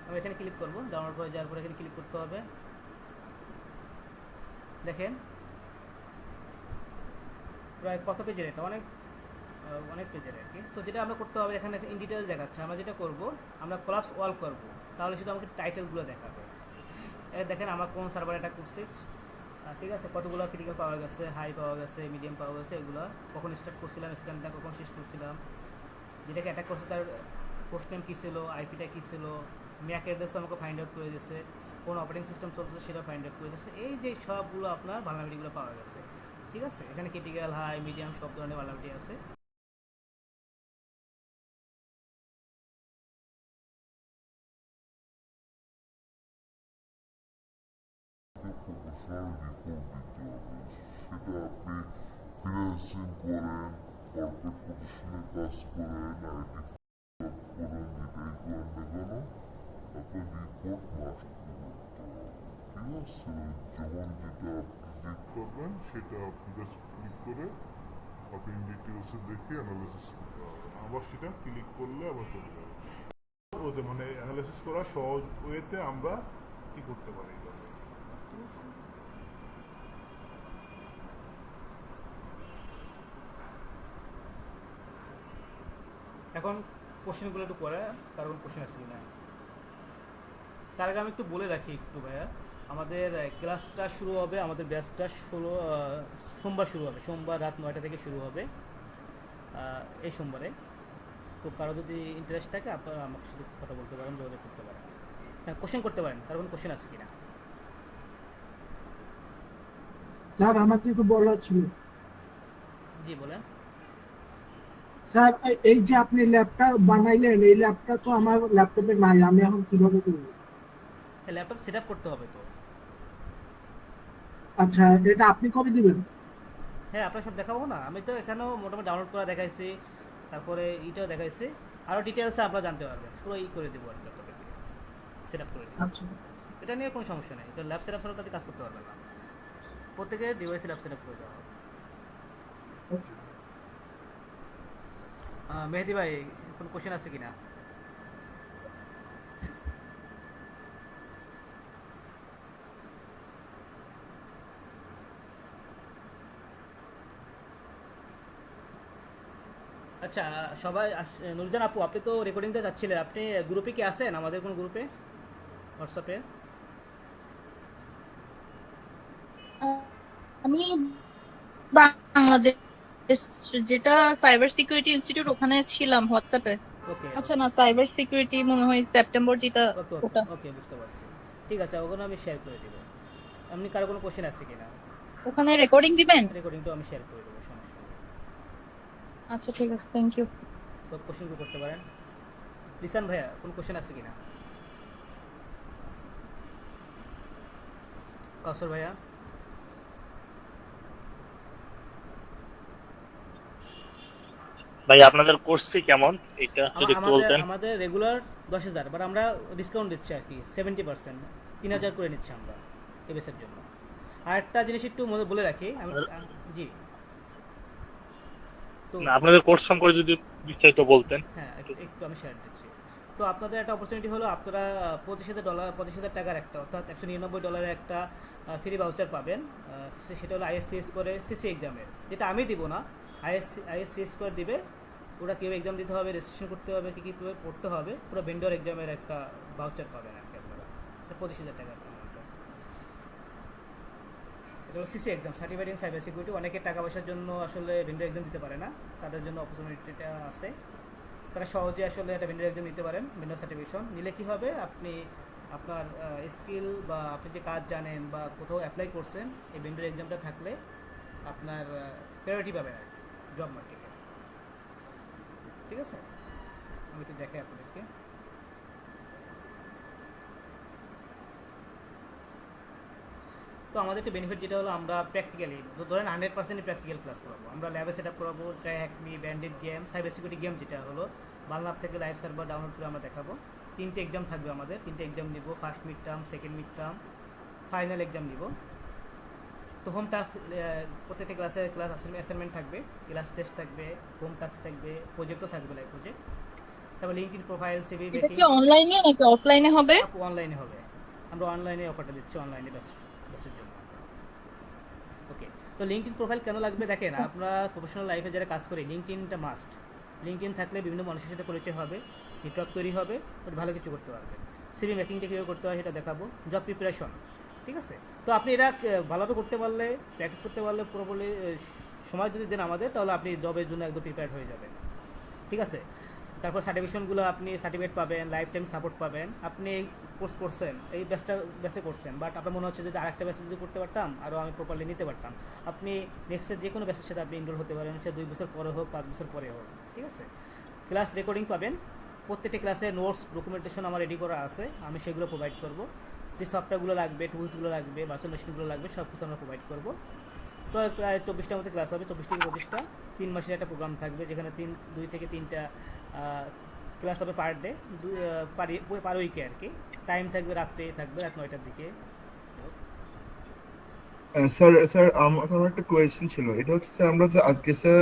A: আমি এখানে ক্লিক করবো। ডাউনলোড হয়ে যাওয়ার পরে এখানে ক্লিক করতে হবে। দেখেন প্রায় কত পেজের, এটা অনেক পেজের আর কি। তো যেটা আমরা করতে হবে, এখানে ইন ডিটেলস দেখাচ্ছে। আমরা যেটা করব, আমরা কোলাপস অল করব, তাহলে শুধু আমাকে টাইটেলগুলো দেখাবে। দেখেন আমার কোন সার্ভার অ্যাটাক করছে, ঠিক আছে, কতগুলো ক্রিটিক্যাল পাওয়া গেছে, হাই পাওয়া গেছে, মিডিয়াম পাওয়া গেছে, এগুলো কখন স্টার্ট করছিলাম, স্ক্যানটা কখন শেষ করছিলাম, যেটাকে অ্যাটাক করছে তার পোস্ট নেম কী ছিল, আইপিটা কী ছিল, ম্যাক অ্যাড্রেস আমাকে ফাইন্ড আউট করে দিয়েছে, কোন অপারেটিং সিস্টেম চলছে সেটা ফাইন্ড আউট করে দিয়েছে। এই যে সবগুলো আপনার ভালনারিটিগুলো পাওয়া গেছে, ঠিক আছে। এখানে ক্রিটিক্যাল, হাই, মিডিয়াম সব ধরনের ভালনারিটি আছে।
F: প্রফেশনাল রিপোর্ট দিতে হবে। সেটা আপনি ফ্রিল্যান্সিং করেন, কর্পোরেট প্রতিষ্ঠানে কাজ করেন, আইটি করেন, যেটাই করেন না কেন, আপনার রিপোর্ট মাস্ট করতে হবে, ঠিক আছে। যেমন যেটা আপনি ক্লিক করবেন সেটা আপনি জাস্ট ক্লিক করে আপনি ডিটেলসে দেখে অ্যানালাইসিস করতে হবে। আবার সেটা ক্লিক করলে আবার চলে যাবে। ওতে মানে অ্যানালাইসিস করা সহজ ওয়েতে আমরা কি করতে পারি, ঠিক আছে।
A: এখন কোশ্চেনগুলো একটু পরে, কারণ কোশ্চেন আছে কিনা তার আগে আমি একটু বলে রাখি একটু ভাইয়া, আমাদের ক্লাসটা শুরু হবে, আমাদের ব্যাচটা সোমবার শুরু হবে, সোমবার রাত 9টা থেকে শুরু হবে এই সোমবারে। তো কারো যদি ইন্টারেস্ট থাকে আপনারা আমার সাথে কথা বলতে পারেন, যোগাযোগ করতে পারেন, হ্যাঁ কোশ্চেন করতে পারেন, কারো কোনো কোশ্চেন আছে কিনা।
B: স্যার আমার কিছু বলার ছিল।
A: জি বলেন।
B: স্যার এই যে আপনি ল্যাপটপ বানাইলেন, এই ল্যাপটপ তো আমার ল্যাপটপে নাই, আমি এখন কিভাবে করব?
A: ল্যাপটপ সেট আপ করতে হবে তো।
B: আচ্ছা, এটা আপনি কবে দিবেন?
A: হ্যাঁ আপনার সব দেখাবো না, আমি তো এখানেও মোটামুটি ডাউনলোড করা দেখাইছি, তারপরে ইটাও দেখাইছি, আরও ডিটেলসে আপনারা জানতে পারবেন, পুরো করে দেবো আর ল্যাপটপে সেট আপ করে দেবো।
B: আচ্ছা,
A: এটা নিয়ে কোনো সমস্যা নেই, এটা ল্যাব সেট আপ ছাড়া তো আপনি কাজ করতে পারবেন না, প্রত্যেকের ডিভাইসে ল্যাব সেট আপ করে দেওয়া হবে।
B: ওকে।
A: মেহেদি ভাই কোনো কোশ্চেন আছে কিনা? আচ্ছা সবাই নুরজান আপু, আপনি তো রেকর্ডিংটা যাচ্ছিলেন, আপনি গ্রুপে কি আছেন, আমাদের কোন গ্রুপে হোয়াটসঅ্যাপে?
E: আমি বাংলাদেশ যেটা সাইবার সিকিউরিটি ইনস্টিটিউট ওখানে ছিলাম হোয়াটসঅ্যাপে।
A: ওকে
E: আচ্ছা না, সাইবার সিকিউরিটি মনে হয় সেপ্টেম্বর যেটা
A: ওকে
E: ওটা।
A: ওকে বুঝতে পারছি, ঠিক আছে, ওখানে আমি শেয়ার করে দেবো। আপনি কারো কোনো কোশ্চেন আছে কিনা?
E: ওখানে রেকর্ডিং দিবেন?
A: রেকর্ডিংটাও আমি শেয়ার করে দেবো, সমস্যা নেই।
E: আচ্ছা ঠিক আছে, থ্যাংক ইউ।
A: তো কোশ্চেনগুলো করতে পারেন। লিসান ভাইয়া কোন কোশ্চেন আছে কিনা? কাউসার ভাইয়া?
G: ভাই আপনাদের কোর্স ফি কেমন এটা যদি একটু বলতেন।
A: আমাদের রেগুলার 10,000, বাট আমরা ডিসকাউন্ট দিচ্ছি আর কি 70%, 3,000 করে নিচ্ছি আমরা এবিএসের জন্য। আর একটা জিনিস একটু বলে রাখি জি, তো
G: না আপনাদের কোর্স সম্পর্কে যদি বিস্তারিত বলতেন।
A: হ্যাঁ একটু আমি শেয়ার দিচ্ছি। তো আপনাদের একটা অপরচুনিটি হলো আপনারা $25,000 টাকার একটা অর্থাৎ $199 একটা ফ্রি ভাউচার পাবেন। সেটা হলো আইএসসিএস করে সিসি এক্সামের, যেটা আমি দিব না, আইএসসিএস করে দিবে। ওরা কীভাবে এক্সাম দিতে হবে, রেজিস্ট্রেশন করতে হবে, কী কীভাবে পড়তে হবে, পুরো ভেন্ডর এক্সামের একটা ভাউচার পাবেন আর কি আপনারা। 25,000 টাকা এটা হলো CC exam, certified in cyber security. অনেকে টাকা পয়সার জন্য আসলে ভেন্ডর এক্সাম দিতে পারে না, তাদের জন্য অপরচুনিটিটা আছে। তারা সহজে আসলে একটা ভেন্ডর এক্সাম নিতে পারেন। ভেন্ডর সার্টিফিকেশন নিলে কি হবে, আপনি আপনার স্কিল বা আপনি যে কাজ জানেন বা কোথাও অ্যাপ্লাই করছেন, এই ভেন্ডর এক্সামটা থাকলে আপনার প্রায়োরিটি পাবেন আর জব মার্কেটে। ঠিক আছে, আমি একটু দেখাই আপনাদেরকে। তো আমাদের একটা বেনিফিট যেটা হলো আমরা প্র্যাকটিক্যালি ধরেন 100% প্র্যাকটিক্যাল ক্লাস করাবো। আমরা ল্যাবে সেট আপ করাবো, ট্র্যাকমি, bandit game, cyber security game যেটা হলো বাংলা থেকে লাইভ সার্ভার ডাউনলোড করে আমরা দেখাবো। 3টে এক্সাম থাকবে আমাদের, 3টে এক্সাম নিব, first mid term, second mid term, final exam নিব। তো হোম টাস্ক প্রত্যেকটা ক্লাস অ্যাসাইনমেন্ট থাকবে, ক্লাস টেস্ট থাকবে, হোম টাস্ক থাকবে, প্রজেক্টও থাকবে, লাইভ প্রজেক্ট। তারপর লিঙ্কডইন প্রোফাইল, সিভি
E: এটা
A: মেকিং।
E: কি অনলাইনে নাকি অফলাইনে হবে?
A: অনলাইনে হবে, আমরা অনলাইনে অফারটা দিচ্ছি, অনলাইনে বেসের জন্য। ওকে, তো লিঙ্কডইন প্রোফাইল কেন লাগবে দেখেন, আমরা প্রফেশনাল লাইফে যারা কাজ করি লিঙ্কডইনটা মাস্ট। লিঙ্কডইন থাকলে বিভিন্ন মানুষের সাথে পরিচয় হবে, নেটওয়ার্ক তৈরি হবে, ভালো কিছু করতে পারবে। সিভি মেকিংটা কীভাবে করতে হয় সেটা দেখাবো, জব প্রিপারেশন। ঠিক আছে, তো আপনি এটা ভালোভাবে করতে পারলে, প্র্যাকটিস করতে পারলে, পুরোপুরি সময় যদি দেন আমাদের, তাহলে আপনি জবের জন্য একদম প্রিপেয়ার হয়ে যাবেন। ঠিক আছে, তারপর সার্টিফিকেশনগুলো আপনি সার্টিফিকেট পাবেন, লাইফ টাইম সাপোর্ট পাবেন। আপনি এই কোর্স করছেন, এই ব্যাচে করছেন, বাট আপনার মনে হচ্ছে যদি আরেকটা ব্যাচে যদি করতে পারতাম আরও আমি প্রপারলি নিতে পারতাম, আপনি নেক্সটের যে কোনো ব্যাচের সাথে আপনি এনরোল হতে পারেন, সে 2 বছর পরে হোক, 5 বছর পরে হোক। ঠিক আছে, ক্লাস রেকর্ডিং পাবেন, প্রত্যেকটা ক্লাসে নোটস ডকুমেন্টেশন আমার রেডি করা আছে, আমি সেগুলো প্রোভাইড করব। যে সফটওয়্যারগুলো লাগবে, টুলসগুলো লাগবে, ভার্চুয়াল মেশিনগুলো লাগবে, সব কিছু আমরা প্রোভাইড করবো। তো প্রায় 24টার মতো ক্লাস হবে, 24 থেকে 25টা, 3 মাসের একটা প্রোগ্রাম থাকবে, যেখানে 2 থেকে 3টা ক্লাস হবে পার ডে, পার উইকে আর কি। টাইম থাকবে রাত্রে, থাকবে রাত 9টার দিকে।
H: স্যার আমার একটা কোয়েশ্চেন ছিল, এটা হচ্ছে স্যার আমরা তো আজকে স্যার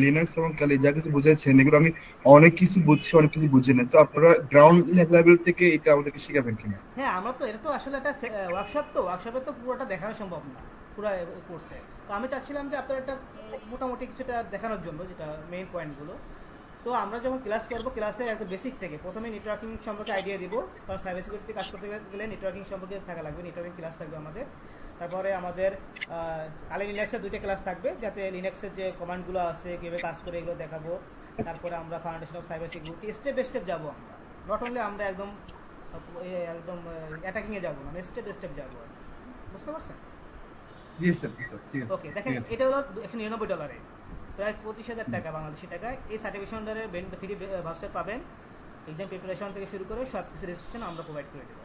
H: লিনাক্স এবং কালি যা কিছু বুঝাইছেন এগুলো আমি অনেক কিছু বুঝছি, অনেক কিছু বুঝি না, তো আপনারা গ্রাউন্ড লেভেল থেকে এটা আমাদেরকে শেখাবেন কিনা?
A: হ্যাঁ, আমরা তো এটা তো আসলে একটা ওয়ার্কশপ, তো ওয়ার্কশপে তো পুরোটা দেখানো সম্ভব না পুরো কোর্সে। তো আমি চাচ্ছিলাম যে আপনার একটা মোটামুটি কিছুটা দেখানোর জন্য, যেটা মেইন পয়েন্টগুলো। তো আমরা যখন ক্লাস করবো, ক্লাসে একদম বেসিক থেকে প্রথমে নেটওয়ার্কিং সম্পর্কে আইডিয়া দিব, কারণ সাইবার সিকিউরিটি কাজ করতে গেলে নেটওয়ার্কিং সম্পর্কে থাকা লাগবে, নেটওয়ার্কিং ক্লাস থাকবে আমাদের। তারপরে আমাদের কালি লিনাক্সের 2টা ক্লাস থাকবে, যাতে লিনাক্সের যে কমান্ডগুলো আছে কীভাবে কাজ করে এগুলো দেখাবো। তারপরে আমরা foundation of cyber security step by step যাবো আমরা, নট অনলি আমরা একদম অ্যাটাকিংয়ে যাবো না, স্টেপ বাই স্টেপ যাবো, বুঝতে পারছেন?
H: জি স্যার, ঠিক আছে।
A: ওকে, দেখেন এটা হলো $199, প্রায় 25,000 টাকা বাংলাদেশি টাকায়। এই সার্টিফিকেশনের ফ্রি ভাউচার পাবেন, এক্সাম প্রিপারেশন থেকে শুরু করে সব কিছু রেজিস্ট্রেশন আমরা প্রোভাইড করে দেবো।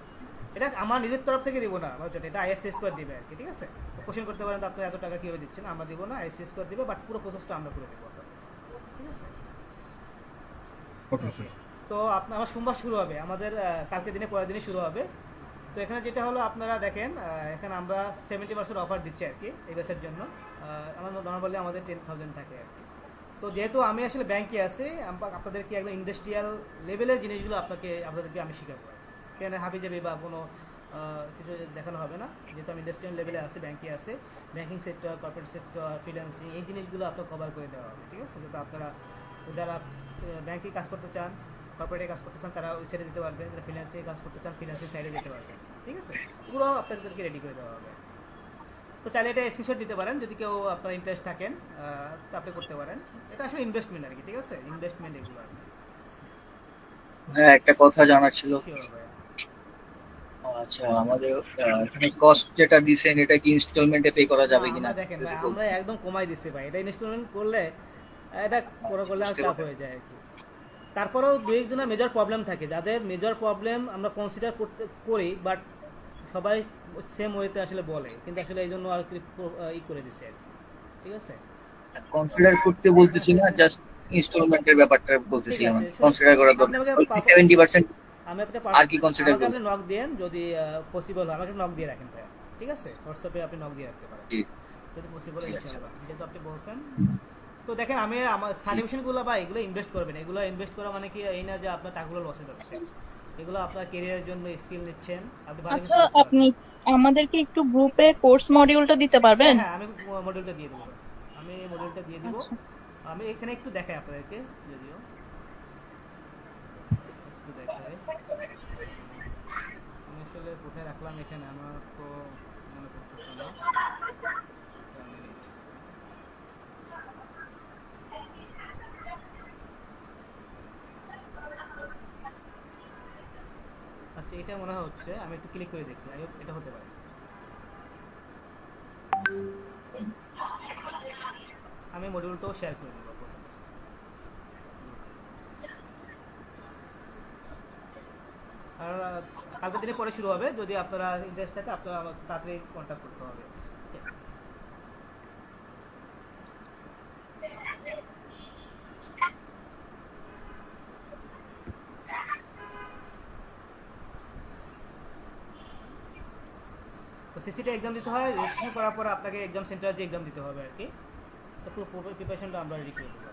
A: এটা আমার নিজের তরফ থেকে দিব না ভাউচারটা, এটা আইএসসি স্কোয়ার দিবে আর কি। ঠিক আছে, কোশ্চেন করতে পারেন তো আপনার এত টাকা কীভাবে দিচ্ছেন, আমরা দিব না, আইএসসি স্কোয়ার দিবে, বাট পুরো প্রসেসটা আমরা করে দেবো। ঠিক আছে,
H: ওকে স্যার।
A: তো আমার সোমবার শুরু হবে, আমাদের কালকে দিনে পরের দিনে শুরু হবে। তো এখানে যেটা হলো আপনারা দেখেন, এখানে আমরা 70% অফার দিচ্ছি আর কি এই ব্যাচের জন্য। আমার নর্মালি আমাদের 10,000 থাকে আর কি। তো যেহেতু আমি আসলে ব্যাংকে আছি, আপনাদেরকে একদম ইন্ডাস্ট্রিয়াল লেভেলের জিনিসগুলো আপনাদেরকে আমি শেখাবো, এখানে হাবিজাবি বা কোনো কিছু দেখানো হবে না, যেহেতু আমি ইন্ডাস্ট্রিয়াল লেভেলে আছি, ব্যাংকে আছে, banking sector, corporate sector, freelancing, এই জিনিসগুলো আপনার কভার করে দেওয়া হবে। ঠিক আছে, যাতে আপনারা যারা ব্যাংকে কাজ করতে চান, কর্পোরেটে কাজ করতে চান, তারা ওই সাইডে যেতে পারবে, যারা ফিনান্সিয়াল কাজ করতে চান ফিনান্সিয়াল সাইডে যেতে পারবে। ঠিক আছে, পুরো আপনাদেরকে রেডি করে দেওয়া হবে। তো চাইলে এটা স্ক্রিনশট দিতে পারেন, যদি কেউ আপনার ইন্টারেস্ট থাকেন তো আপনি করতে পারেন। এটা আসলে ইনভেস্টমেন্ট আর কি। ঠিক আছে, ইনভেস্টমেন্ট এগুলো।
I: হ্যাঁ, একটা কথা জানার ছিল।
A: শিওর ভাই।
I: আচ্ছা, আমাদের এখানে কস্ট যেটা দিছেন এটা কি ইনস্টলমেন্টে পে করা যাবে কিনা?
A: দেখেন ভাই, আমরা একদম কমাই দিচ্ছি ভাই, এটা ইনস্টলমেন্ট করলে এটা করলে আর চাপ হয়ে যায় আর কি। তারপরেও দু একজনের মেজর প্রবলেম থাকে, যাদের মেজর প্রবলেম আমরা কনসিডার করি, বাট সবাই সেম ওয়েতে আসলে বলে, কিন্তু আসলে এই জন্য আর কি ই করে দিছে আর কি। ঠিক আছে,
I: কনসিডার করতে বলতেছি না, জাস্ট ইনস্টলমেন্টের ব্যাপারটা বলতেছিলাম।
A: ঠিক আছে,
I: কনসিডার করা
A: আপনি আমাকে
I: দরকার 70%
A: আমি আপনি
I: আর কি consider
A: আমাকে
I: করব?
A: আপনি নক দেন যদি পসিবল হয়, আমাকে নক দিয়ে রাখেন ভাইয়া, ঠিক আছে? হোয়াটসঅ্যাপে আপনি নক দিয়ে রাখতে পারেন
I: জি,
A: যদি পসিবল হয়
I: ঠিক আছে।
A: ইনশাআল্লাহ, যেহেতু আপনি বলছেন। তো দেখেন, আমি আমার সার্টিফিকেশনগুলো বা এগুলো ইনভেস্ট করবেন, এগুলো ইনভেস্ট করা মানে কি এই না যে আপনার টাকাগুলো লসে যাচ্ছে, এগুলো আপনার ক্যারিয়ারের জন্য স্কিল নিচ্ছেন, আপনি ভালো কিছু
E: আচ্ছা,
A: করতে পারবেন।
E: আপনি আমাদেরকে একটু গ্রুপে কোর্স মডিউলটা দিতে পারবেন?
A: হ্যাঁ, আমি মডেলটা দিয়ে দেবো, আমি মডেলটা দিয়ে দিব।
E: আচ্ছা।
A: আমি এখানে একটু দেখাই আপনাদেরকে, যদিও একটু দেখাই, আমি আসলে কোথায় রাখলাম এখানে আমার তো মনে পড়তেছে না। একটা minute। আচ্ছা, এটা মনে হচ্ছে, আমি একটু ক্লিক করে দেখি, এটা হতে পারে। আমি মডিউলটাও শেয়ার করে দেবো। আর কালকে দিনে পরে শুরু হবে, যদি আপনারা ইন্টারেস্ট থাকে আপনারা আমাকে তাড়াতাড়ি কন্ট্যাক্ট করতে হবে। তো সিসিটি এক্সাম দিতে হয়, রেজিস্ট্রেশন করার পর আপনাকে এক্সাম সেন্টারে যে এক্সাম দিতে হবে আর কি। তো পুরো প্রিপারেশনটা আমরা রেডি করে দেবো।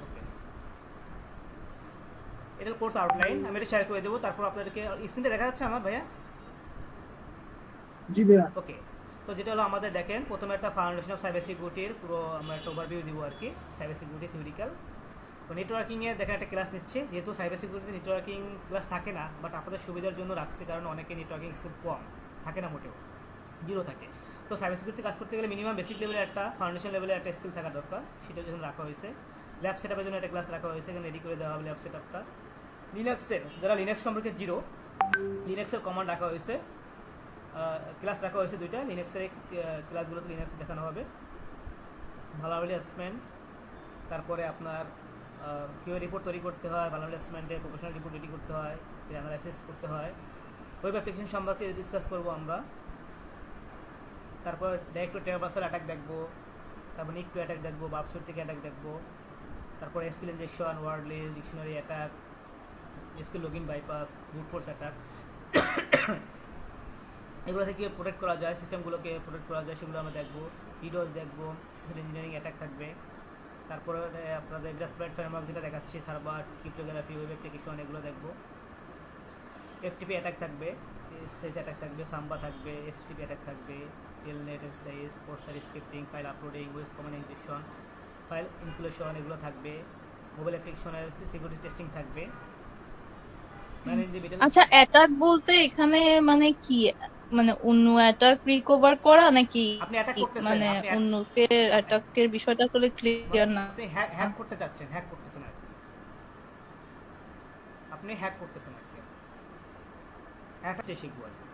A: ওকে, এটা কোর্স আউটলাইন, আমি এটা শেয়ার করে দেবো। তারপর আপনাদেরকে স্ক্রিনে দেখা যাচ্ছে আমার ভাইয়া?
B: জি ভাইয়া।
A: ওকে, তো যেটা হলো আমাদের দেখেন, প্রথমে একটা ফাউন্ডেশন অফ সাইবার সিকিউরিটির পুরো আমরা একটা ওভারভিউ দিব আর কি, সাইবার সিকিউরিটি থিওরিক্যাল। তো নেটওয়ার্কিংয়ে দেখেন একটা ক্লাস নিচ্ছে, যেহেতু সাইবার সিকিউরিটি নেটওয়ার্কিং ক্লাস থাকে না, বাট আপনাদের সুবিধার জন্য রাখছে, কারণ অনেকে নেটওয়ার্কিং স্কিল কম থাকে না, মোটেও জিরো থাকে। তো সাইবার সিকিউরিটি কাজ করতে গেলে মিনিমাম বেসিক লেভেলে একটা, ফাউন্ডেশন লেভেলে একটা স্কিল থাকা দরকার, সেটার জন্য রাখা হয়েছে। ল্যাব সেটআপের জন্য একটা ক্লাস রাখা হয়েছে, এখানে রেডি করে দেওয়া হবে ল্যাব সেটআপটা। লিনাক্সের যারা লিনাক্স সম্পর্কে জিরো, লিনাক্সের কমান্ড রাখা হয়েছে, ক্লাস রাখা হয়েছে দুইটা। লিনাক্সের ক্লাসগুলোতে লিনাক্স দেখানো হবে, ভালনারেবিলিটি অ্যাসেসমেন্ট, তারপরে আপনার কীভাবে রিপোর্ট তৈরি করতে হয়, ভালনারেবিলিটি অ্যাসেসমেন্টে প্রফেশনাল রিপোর্ট রেডি করতে হয়, অ্যানালাইসিস করতে হয়, ওয়েব অ্যাপ্লিকেশন সম্পর্কে ডিসকাস করবো আমরা। তারপর ডাইরেক্ট টু ট্রাভার্সাল অ্যাটাক দেখবো, তারপর নিক টু অ্যাটাক দেখবো, বাপসুর থেকে অ্যাটাক দেখবো, তারপর SQL injection, word list, dictionary attack, SQL login bypass, brute force attack, এগুলো থেকে প্রোটেক্ট করা যায়, সিস্টেমগুলোকে প্রোটেক্ট করা যায়, সেগুলো আমরা দেখবো। ডিডোস দেখবো, ইঞ্জিনিয়ারিং অ্যাটাক থাকবে। তারপরে আপনাদের গ্রাসপ্লাইট ফ্রেমওয়ার্ক যেটা দেখাচ্ছি, সার্ভার, ক্রিপ্টোগ্রাফি, ওয়েব অ্যাপ্লিকেশন, এগুলো দেখবো। এফটিপি অ্যাটাক থাকবে, এসএস অ্যাটাক থাকবে, সাম্বা থাকবে, এসটিপি অ্যাটাক থাকবে, telnet, SS, portal scripting, file uploading, OS common injection, file inclusion, এগুলো থাকবে। মোবাইল অ্যাপ্লিকেশনের সিকিউরিটি টেস্টিং থাকবে।
E: আচ্ছা, অ্যাটাক বলতে এখানে মানে কি, মানে অন্য অ্যাটাক রিকভার করা নাকি?
A: আপনি অ্যাটাক করতেছেন,
E: মানে
A: আপনি
E: অন্যকে অ্যাটাকের বিষয়টা আসলে ক্লিয়ার না।
A: আপনি হ্যাক করতে চাচ্ছেন, হ্যাক করতেছেন আর কি, আপনি হ্যাক করতেছেন আর কি, অ্যাটাকটা শিখবো আর কি।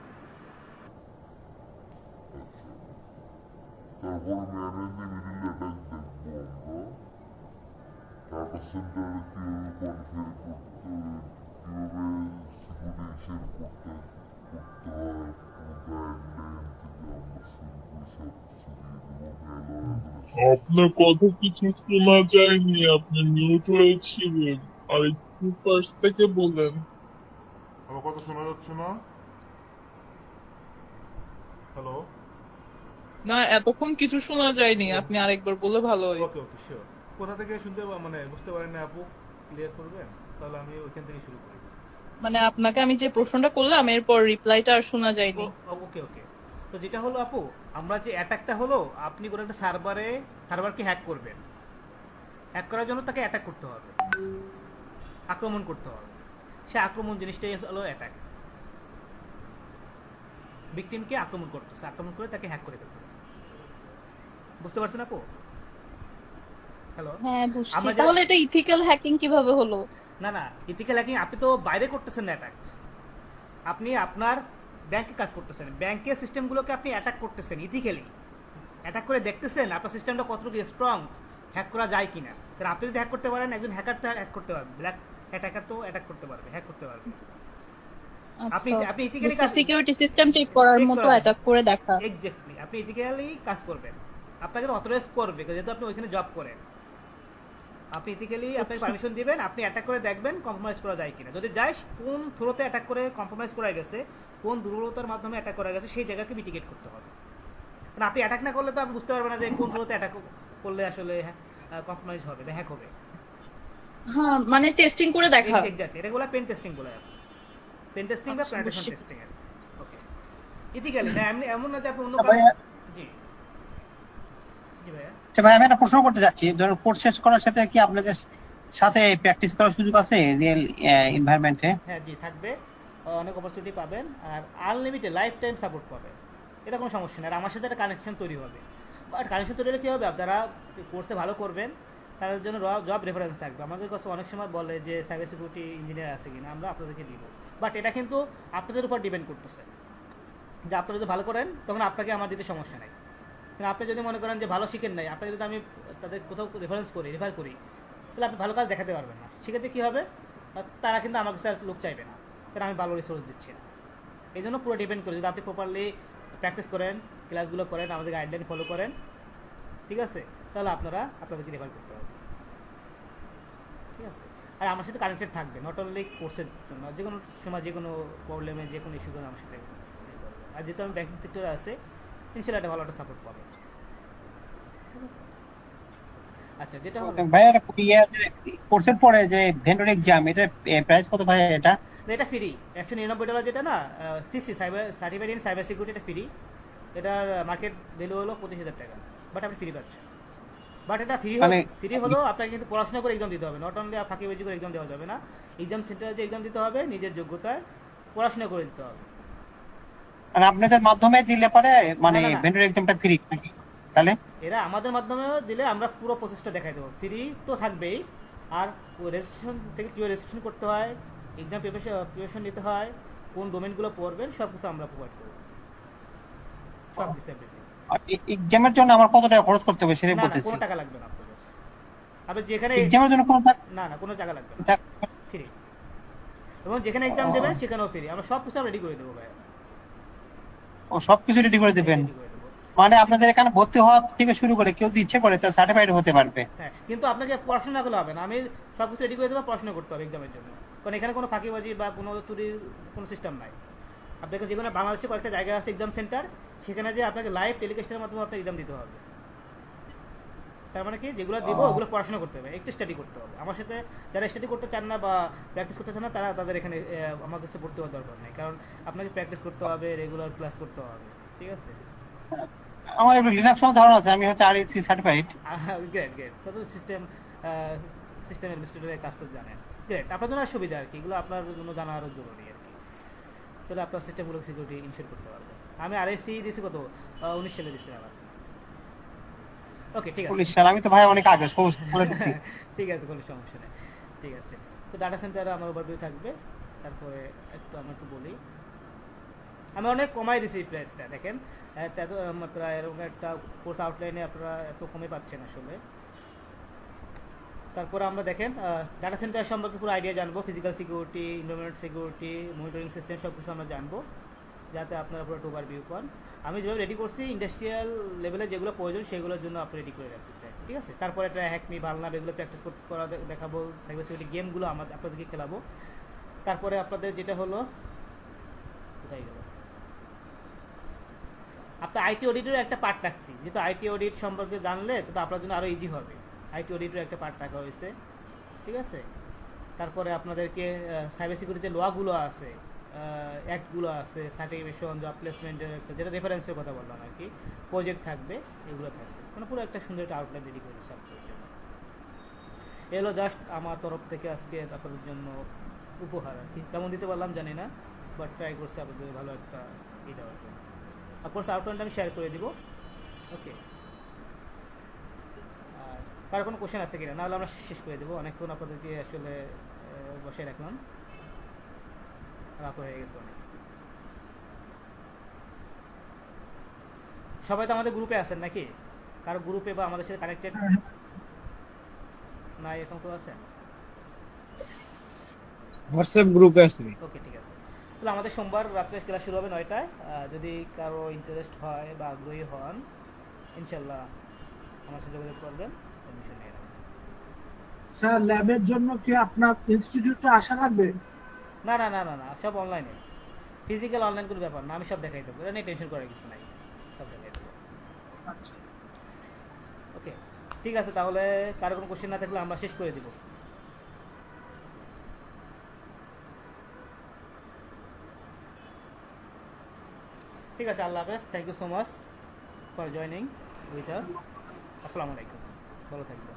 F: তারপর man in the middle attack দেখবো আমরা। ডাটা সেন্টারে কীভাবে কনফিগার করতে, কীভাবে সিকিউরিটি শেয়ার করতে হয়, পুরো গাইডলাইন থেকে আমরা শুরু করে সব কিছু দিয়ে দেবো।
J: আপনার কথা কিছু শোনা যায়নি, আপনি মিউট হয়েছিলেন, আর একটু পাশ থেকে বলেন।
F: আমার কথা শোনা যাচ্ছে না? হ্যালো?
J: না, এতক্ষণ কিছু শোনা যায়নি, আপনি আরেকবার বলে ভালো হয়।
D: ওকে ওকে শিওর। কোথা থেকে শুনতে মানে বুঝতে পারেন না আপু, ক্লিয়ার করবেন? তাহলে আমি ওইখান থেকে শুরু করি।
J: মানে আপনাকে আমি যে প্রশ্নটা করলাম এরপর রিপ্লাইটা আর শোনা যায়নি।
A: ওকে ওকে, তো যেটা হলো আপু, আমরা যে অ্যাটাকটা হলো, আপনি কোনো একটা সার্ভারকে হ্যাক করবেন। হ্যাক করার জন্য তাকে অ্যাটাক করতে হবে, আক্রমণ করতে হবে। সে আক্রমণ জিনিসটাই হলো অ্যাটাক। ভিকটিমকে আক্রমণ করতেছে, আক্রমণ করে তাকে হ্যাক করে ফেলতেছে। বুঝতে পারছেন আপু? হ্যালো?
E: হ্যাঁ, বুঝছি।
A: আমরা
E: তাহলে এটা ইথিক্যাল হ্যাকিং কিভাবে হলো?
A: না না, ইথিক্যাল হ্যাকিং আপনি তো বাইরে করতেছেন না অ্যাটাক, আপনি আপনার ব্যাংকে কাজ করতেছেন, ব্যাংকের সিস্টেমগুলোকে আপনি অ্যাটাক করতেছেন, ইথিক্যালি অ্যাটাক করে দেখতেছেন আপনার সিস্টেমটা কতটুকু স্ট্রং, হ্যাক করা যায় কিনা। কারণ আপনি যদি হ্যাক করতে পারেন, একজন হ্যাকার তো হ্যাক করতে পারবে, ব্ল্যাক হ্যাকার তো অ্যাটাক করতে পারবে, হ্যাক করতে পারবে। আপনি আপনি ইথিক্যালি কাজ,
E: সিকিউরিটি সিস্টেম চেক করার
A: check
E: মতো
A: করা।
E: অ্যাটাক করে দেখা।
A: এক্স্যাক্টলি, আপনি ইথিক্যালি কাজ করবেন, আপনাকে তো অথরাইজ করবে যেহেতু আপনি ওইখানে জব করেন। আপনি ইথিক্যালি আপনাকে পারমিশন দিবেন, আপনি অ্যাটাক করে দেখবেন কম্প্রোমাইজ করা যায় কিনা। যদি যায়, কোন থ্রোতে অ্যাটাক করে কম্প্রোমাইজ করা গেছে, কোন দুর্বলতার মাধ্যমে অ্যাটাক করা গেছে, সেই জায়গাকে মিটিগেট করতে হবে। কারণ আপনি অ্যাটাক না করলে তো আপনি বুঝতে পারবেন না যে কোন থ্রোতে অ্যাটাক করলে আসলে কম্প্রোমাইজ হবে বা হ্যাক হবে।
E: হ্যাঁ, মানে টেস্টিং করে দেখা।
A: এক্স্যাক্টলি, এটাগুলো পেন টেস্টিং বলে, পেন টেস্টিং বা
E: আচ্ছা,
A: পেনিট্রেশন
E: বুঝছি।
A: টেস্টিং। ওকে, ইথিক্যালি না, এমনি এমন না যে আপনি অন্য
K: আচ্ছা
A: কাজ।
K: ভাইয়া,
A: জি জি ভাইয়া।
K: আচ্ছা ভাই আমি একটা প্রশ্ন করতে যাচ্ছি, ধরুন কোর্স শেষ করার সাথে কি আপনাদের সাথে প্র্যাকটিস করার সুযোগ আছে রিয়েল এনভায়রনমেন্টে?
A: হ্যাঁ জি, থাকবে, অনেক অপরচুনিটি পাবেন, আর আনলিমিটেড লাইফ টাইম সাপোর্ট পাবেন, এটা কোনো সমস্যা নেই। আর আমার সাথে একটা কানেকশন তৈরি হবে, আর কানেকশন তৈরি হলে কী হবে, আপনারা কোর্সে ভালো করবেন, তাদের জন্য জব রেফারেন্স থাকবে। আমাদের কাছে অনেক সময় বলে যে সাইবার সিকিউরিটি ইঞ্জিনিয়ার আছে কিনা, আমরা আপনাদেরকে দিব, বাট এটা কিন্তু আপনাদের উপর ডিপেন্ড করতেছে, যে আপনারা যদি ভালো করেন তখন আপনাকে আমার দিতে সমস্যা নেই। কিন্তু আপনি যদি মনে করেন যে ভালো শিখেন নাই, আপনাকে যদি আমি তাদের কোথাও রেফার করি, তাহলে আপনি ভালো কাজ দেখাতে পারবেন না। সেক্ষেত্রে কী হবে, তারা কিন্তু আমার কাছে আর লোক চাইবে না, কারণ আমি ভালো রিসোর্স দিচ্ছি না। এই জন্য পুরো ডিপেন্ড করে, যদি আপনি প্রপারলি প্র্যাকটিস করেন, ক্লাসগুলো করেন, আমাদের গাইডলাইন ফলো করেন, ঠিক আছে, তাহলে আপনাদেরকে রেফার করতে হবে, ঠিক আছে। আর আমার সাথে কানেক্টেড থাকবে, নট অনলি কোর্সের জন্য, যে কোনো সময় যে কোনো প্রবলেমে, যে কোনো ইস্যুতে আমার সাথে। আর যেহেতু আমি ব্যাংকিং সেক্টরে আছে, ইনশাল্লাহ একটা ভালো একটা সাপোর্ট পাবে, ঠিক আছে। আচ্ছা, যেটা হলো
K: ভাই কোর্সের পরে যে ভেন্ডর এক্সাম, এটা প্রাইস কত ভাই? এটা
A: এটা ফ্রি, $199 যেটা না, CC certified in cyber security, এটা ফ্রি। এটার মার্কেট ভ্যালু হলো 25,000 টাকা, বাট আপনি ফ্রি পাচ্ছেন। বাট এটা ফ্রি হলো আপনাকে কিন্তু পড়াশোনা করে এক্সাম দিতে হবে, নট অনলি ফাঁকিবাজি করে এক্সাম দেওয়া যাবে না। এক্সাম সেন্টারে যে এক্সাম দিতে হবে, নিজের যোগ্যতায় পড়াশোনা করে দিতে হবে।
K: আর আপনাদের মাধ্যমে দিলে পরে মানে
A: না, না, না।
K: ভেন্ডর এক্সামটা ফ্রি নাকি? তাহলে
A: এরা আমাদের মাধ্যমে দিলে আমরা পুরো প্রসেসটা দেখাই দেবো, ফ্রি তো থাকবেই। আর রেজিস্ট্রেশন থেকে কীভাবে রেজিস্ট্রেশন করতে হয়, এক্সাম প্রিপারেশন নিতে হয়, কোন ডোমেনগুলো পড়বেন, সব কিছু আমরা প্রোভাইড করবো, সব কিছু এভরিথিং।
K: এক্সামের জন্য আমার কত টাকা খরচ করতে হবে সেটা
A: না না,
K: বলতেছি।
A: কোনো টাকা লাগবে না আপনাদের, আপনি যেখানে
K: এক্সামের জন্য কোনো
A: না না, কোনো টাকা লাগবে না, ফ্রি। এবং যেখানে এক্সাম দেবেন সেখানেও ফ্রি, আমরা সব কিছু রেডি করে দেবো ভাই,
K: ও সবকিছু রেডি করে দেবেন?
A: রেডি করে দেবো।
K: মানে আপনাদের এখানে ভর্তি হওয়া থেকে শুরু করে কেউ যদি ইচ্ছে করে তার সার্টিফাইড হতে পারবে?
A: হ্যাঁ, কিন্তু আপনাকে পড়াশোনা করলে হবে না, আমি সব কিছু রেডি করে দেবো, পড়াশোনা করতে হবে এক্সামের জন্য। কারণ এখানে কোনো ফাঁকিবাজি বা কোনো চুরির কোনো সিস্টেম নাই। আপনাকে যে কোনো বাংলাদেশে কয়েকটা জায়গা আছে এক্সাম সেন্টার, সেখানে যে আপনাকে লাইভ টেলিকাস্টের মাধ্যমে আপনাকে এক্সাম দিতে হবে। তার মানে কি, যেগুলো দিব ওগুলো পড়াশোনা করতে হবে, একটু স্টাডি করতে হবে। আমার সাথে যারা স্টাডি করতে চান না বা প্র্যাকটিস করতে চান না, তাদের এখানে আমার কাছে ভর্তি হওয়ার দরকার নেই, কারণ আপনাকে প্র্যাকটিস করতে হবে, রেগুলার ক্লাস করতে হবে, ঠিক আছে।
K: আমার একটু লিনাক্স ধারণা আছে, আমি হচ্ছে আরএসসি সার্টিফাইড।
A: গ্রেট, তত সিস্টেম অ্যাডমিনিস্ট্রেটরের কাজ তো জানেন, গ্রেট। আপনার জন্য সুবিধা আর কি, এগুলো আপনার জন্য জানা আরও জরুরি আর কি, তাহলে আপনার সিস্টেমগুলো সিকিউরিটি ইনশিওর করতে পারবেন। আমি আরএসসি দিয়েছি কত, 19 সালে দিচ্ছি আমার। ওকে, ঠিক আছে।
K: 19 সাল? আমি তো ভাই অনেক আগে বলে দিচ্ছি।
A: ঠিক আছে, কোনো সমস্যা নেই, ঠিক আছে। তো ডাটা সেন্টারে আমার ওভারভিউ থাকবে, তারপরে আমি একটু বলি, আমি অনেক কমাই দিছি প্রাইসটা, দেখেন প্রায় এরকম একটা কোর্স আউটলাইনে আপনারা এত কমে পাচ্ছেন আসলে। তারপরে আমরা দেখেন ডাটা সেন্টার সম্পর্কে পুরো আইডিয়া জানবো, physical security, environment security, monitoring system, সব কিছু আমরা জানবো, যাতে আপনারা পুরো ওভারভিউ পান। আমি যেভাবে রেডি করছি, ইন্ডাস্ট্রিয়াল লেভেলে যেগুলো প্রয়োজন সেগুলোর জন্য আপনি রেডি করে রাখতেছে, ঠিক আছে। তারপরে একটা হ্যাকমি, ভালনাপ এগুলো প্র্যাকটিস করা দেখাবো, সাইবার সিকিউরিটি গেমগুলো আপনাদেরকে খেলাবো। তারপরে আপনাদের যেটা হলো, কোথায় গেল, আপনার আইটি অডিটের একটা পার্ট রাখছি, যেহেতু আইটি অডিট সম্পর্কে জানলে তো আপনার জন্য আরও ইজি হবে। আইটি অডিটের একটা পার্ট রাখা হয়েছে, ঠিক আছে। তারপরে আপনাদেরকে সাইবার সিকিউরিটি যে লগুলো আছে, অ্যাক্টগুলো আছে, সার্টিফিকেশন, জব প্লেসমেন্টের একটা, যেটা রেফারেন্সের কথা বললাম আর কি, প্রজেক্ট থাকবে, এগুলো থাকবে, মানে পুরো একটা সুন্দর একটা আউটলাইন রেডি করে দিচ্ছি আপনাদের জন্য। এগুলো জাস্ট আমার তরফ থেকে আজকে আপনাদের জন্য উপহার আর কি, কেমন দিতে পারলাম জানি না, বাট ট্রাই করছি আপনাদের ভালো একটা ই দেওয়ার জন্য। কোর্স আউটলাইনটা আমি শেয়ার করে দিব, ওকে। আর কার কোনো কোশ্চেন আছে কিনা, নাহলে আমরা শেষ করে দেবো, অনেকক্ষণ আপনাদেরকে আসলে বসে রাখলাম, রাত হয়ে গেছে অনেক। সবাই তো আমাদের গ্রুপে আছেন নাকি? কারো গ্রুপে বা আমাদের সাথে কানেক্টেড নাই এখন কেউ আছে?
C: হোয়াটসঅ্যাপ গ্রুপে আসছি।
A: ওকে, ঠিক আছে। তাহলে আমাদের সোমবার রাত্রে ক্লাস শুরু হবে 9টায়। যদি কারো ইন্টারেস্ট হয় বা আগ্রহী হন, ইনশাল্লাহ আমার সাথে যোগাযোগ করবেন, অ্যাডমিশন নিয়ে নেবেন।
B: স্যার ল্যাবের জন্য কি আপনার ইনস্টিটিউটে আসা লাগবে?
A: না না না না না, সব অনলাইনে, ফিজিক্যাল অনলাইন কোনো ব্যাপার না, আমি সব দেখাই দেবো, এটা নিয়ে টেনশন করার কিছু নাই, সব দেখাই দেবো।
B: আচ্ছা,
A: ওকে, ঠিক আছে। তাহলে কারো কোনো কোশ্চেন না থাকলে আমরা শেষ করে দিব। ঠিক আছে, আল্লাহ হাফেজ। Thank you so much for joining with us. আসসালামু আলাইকুম, ভালো থাকবেন।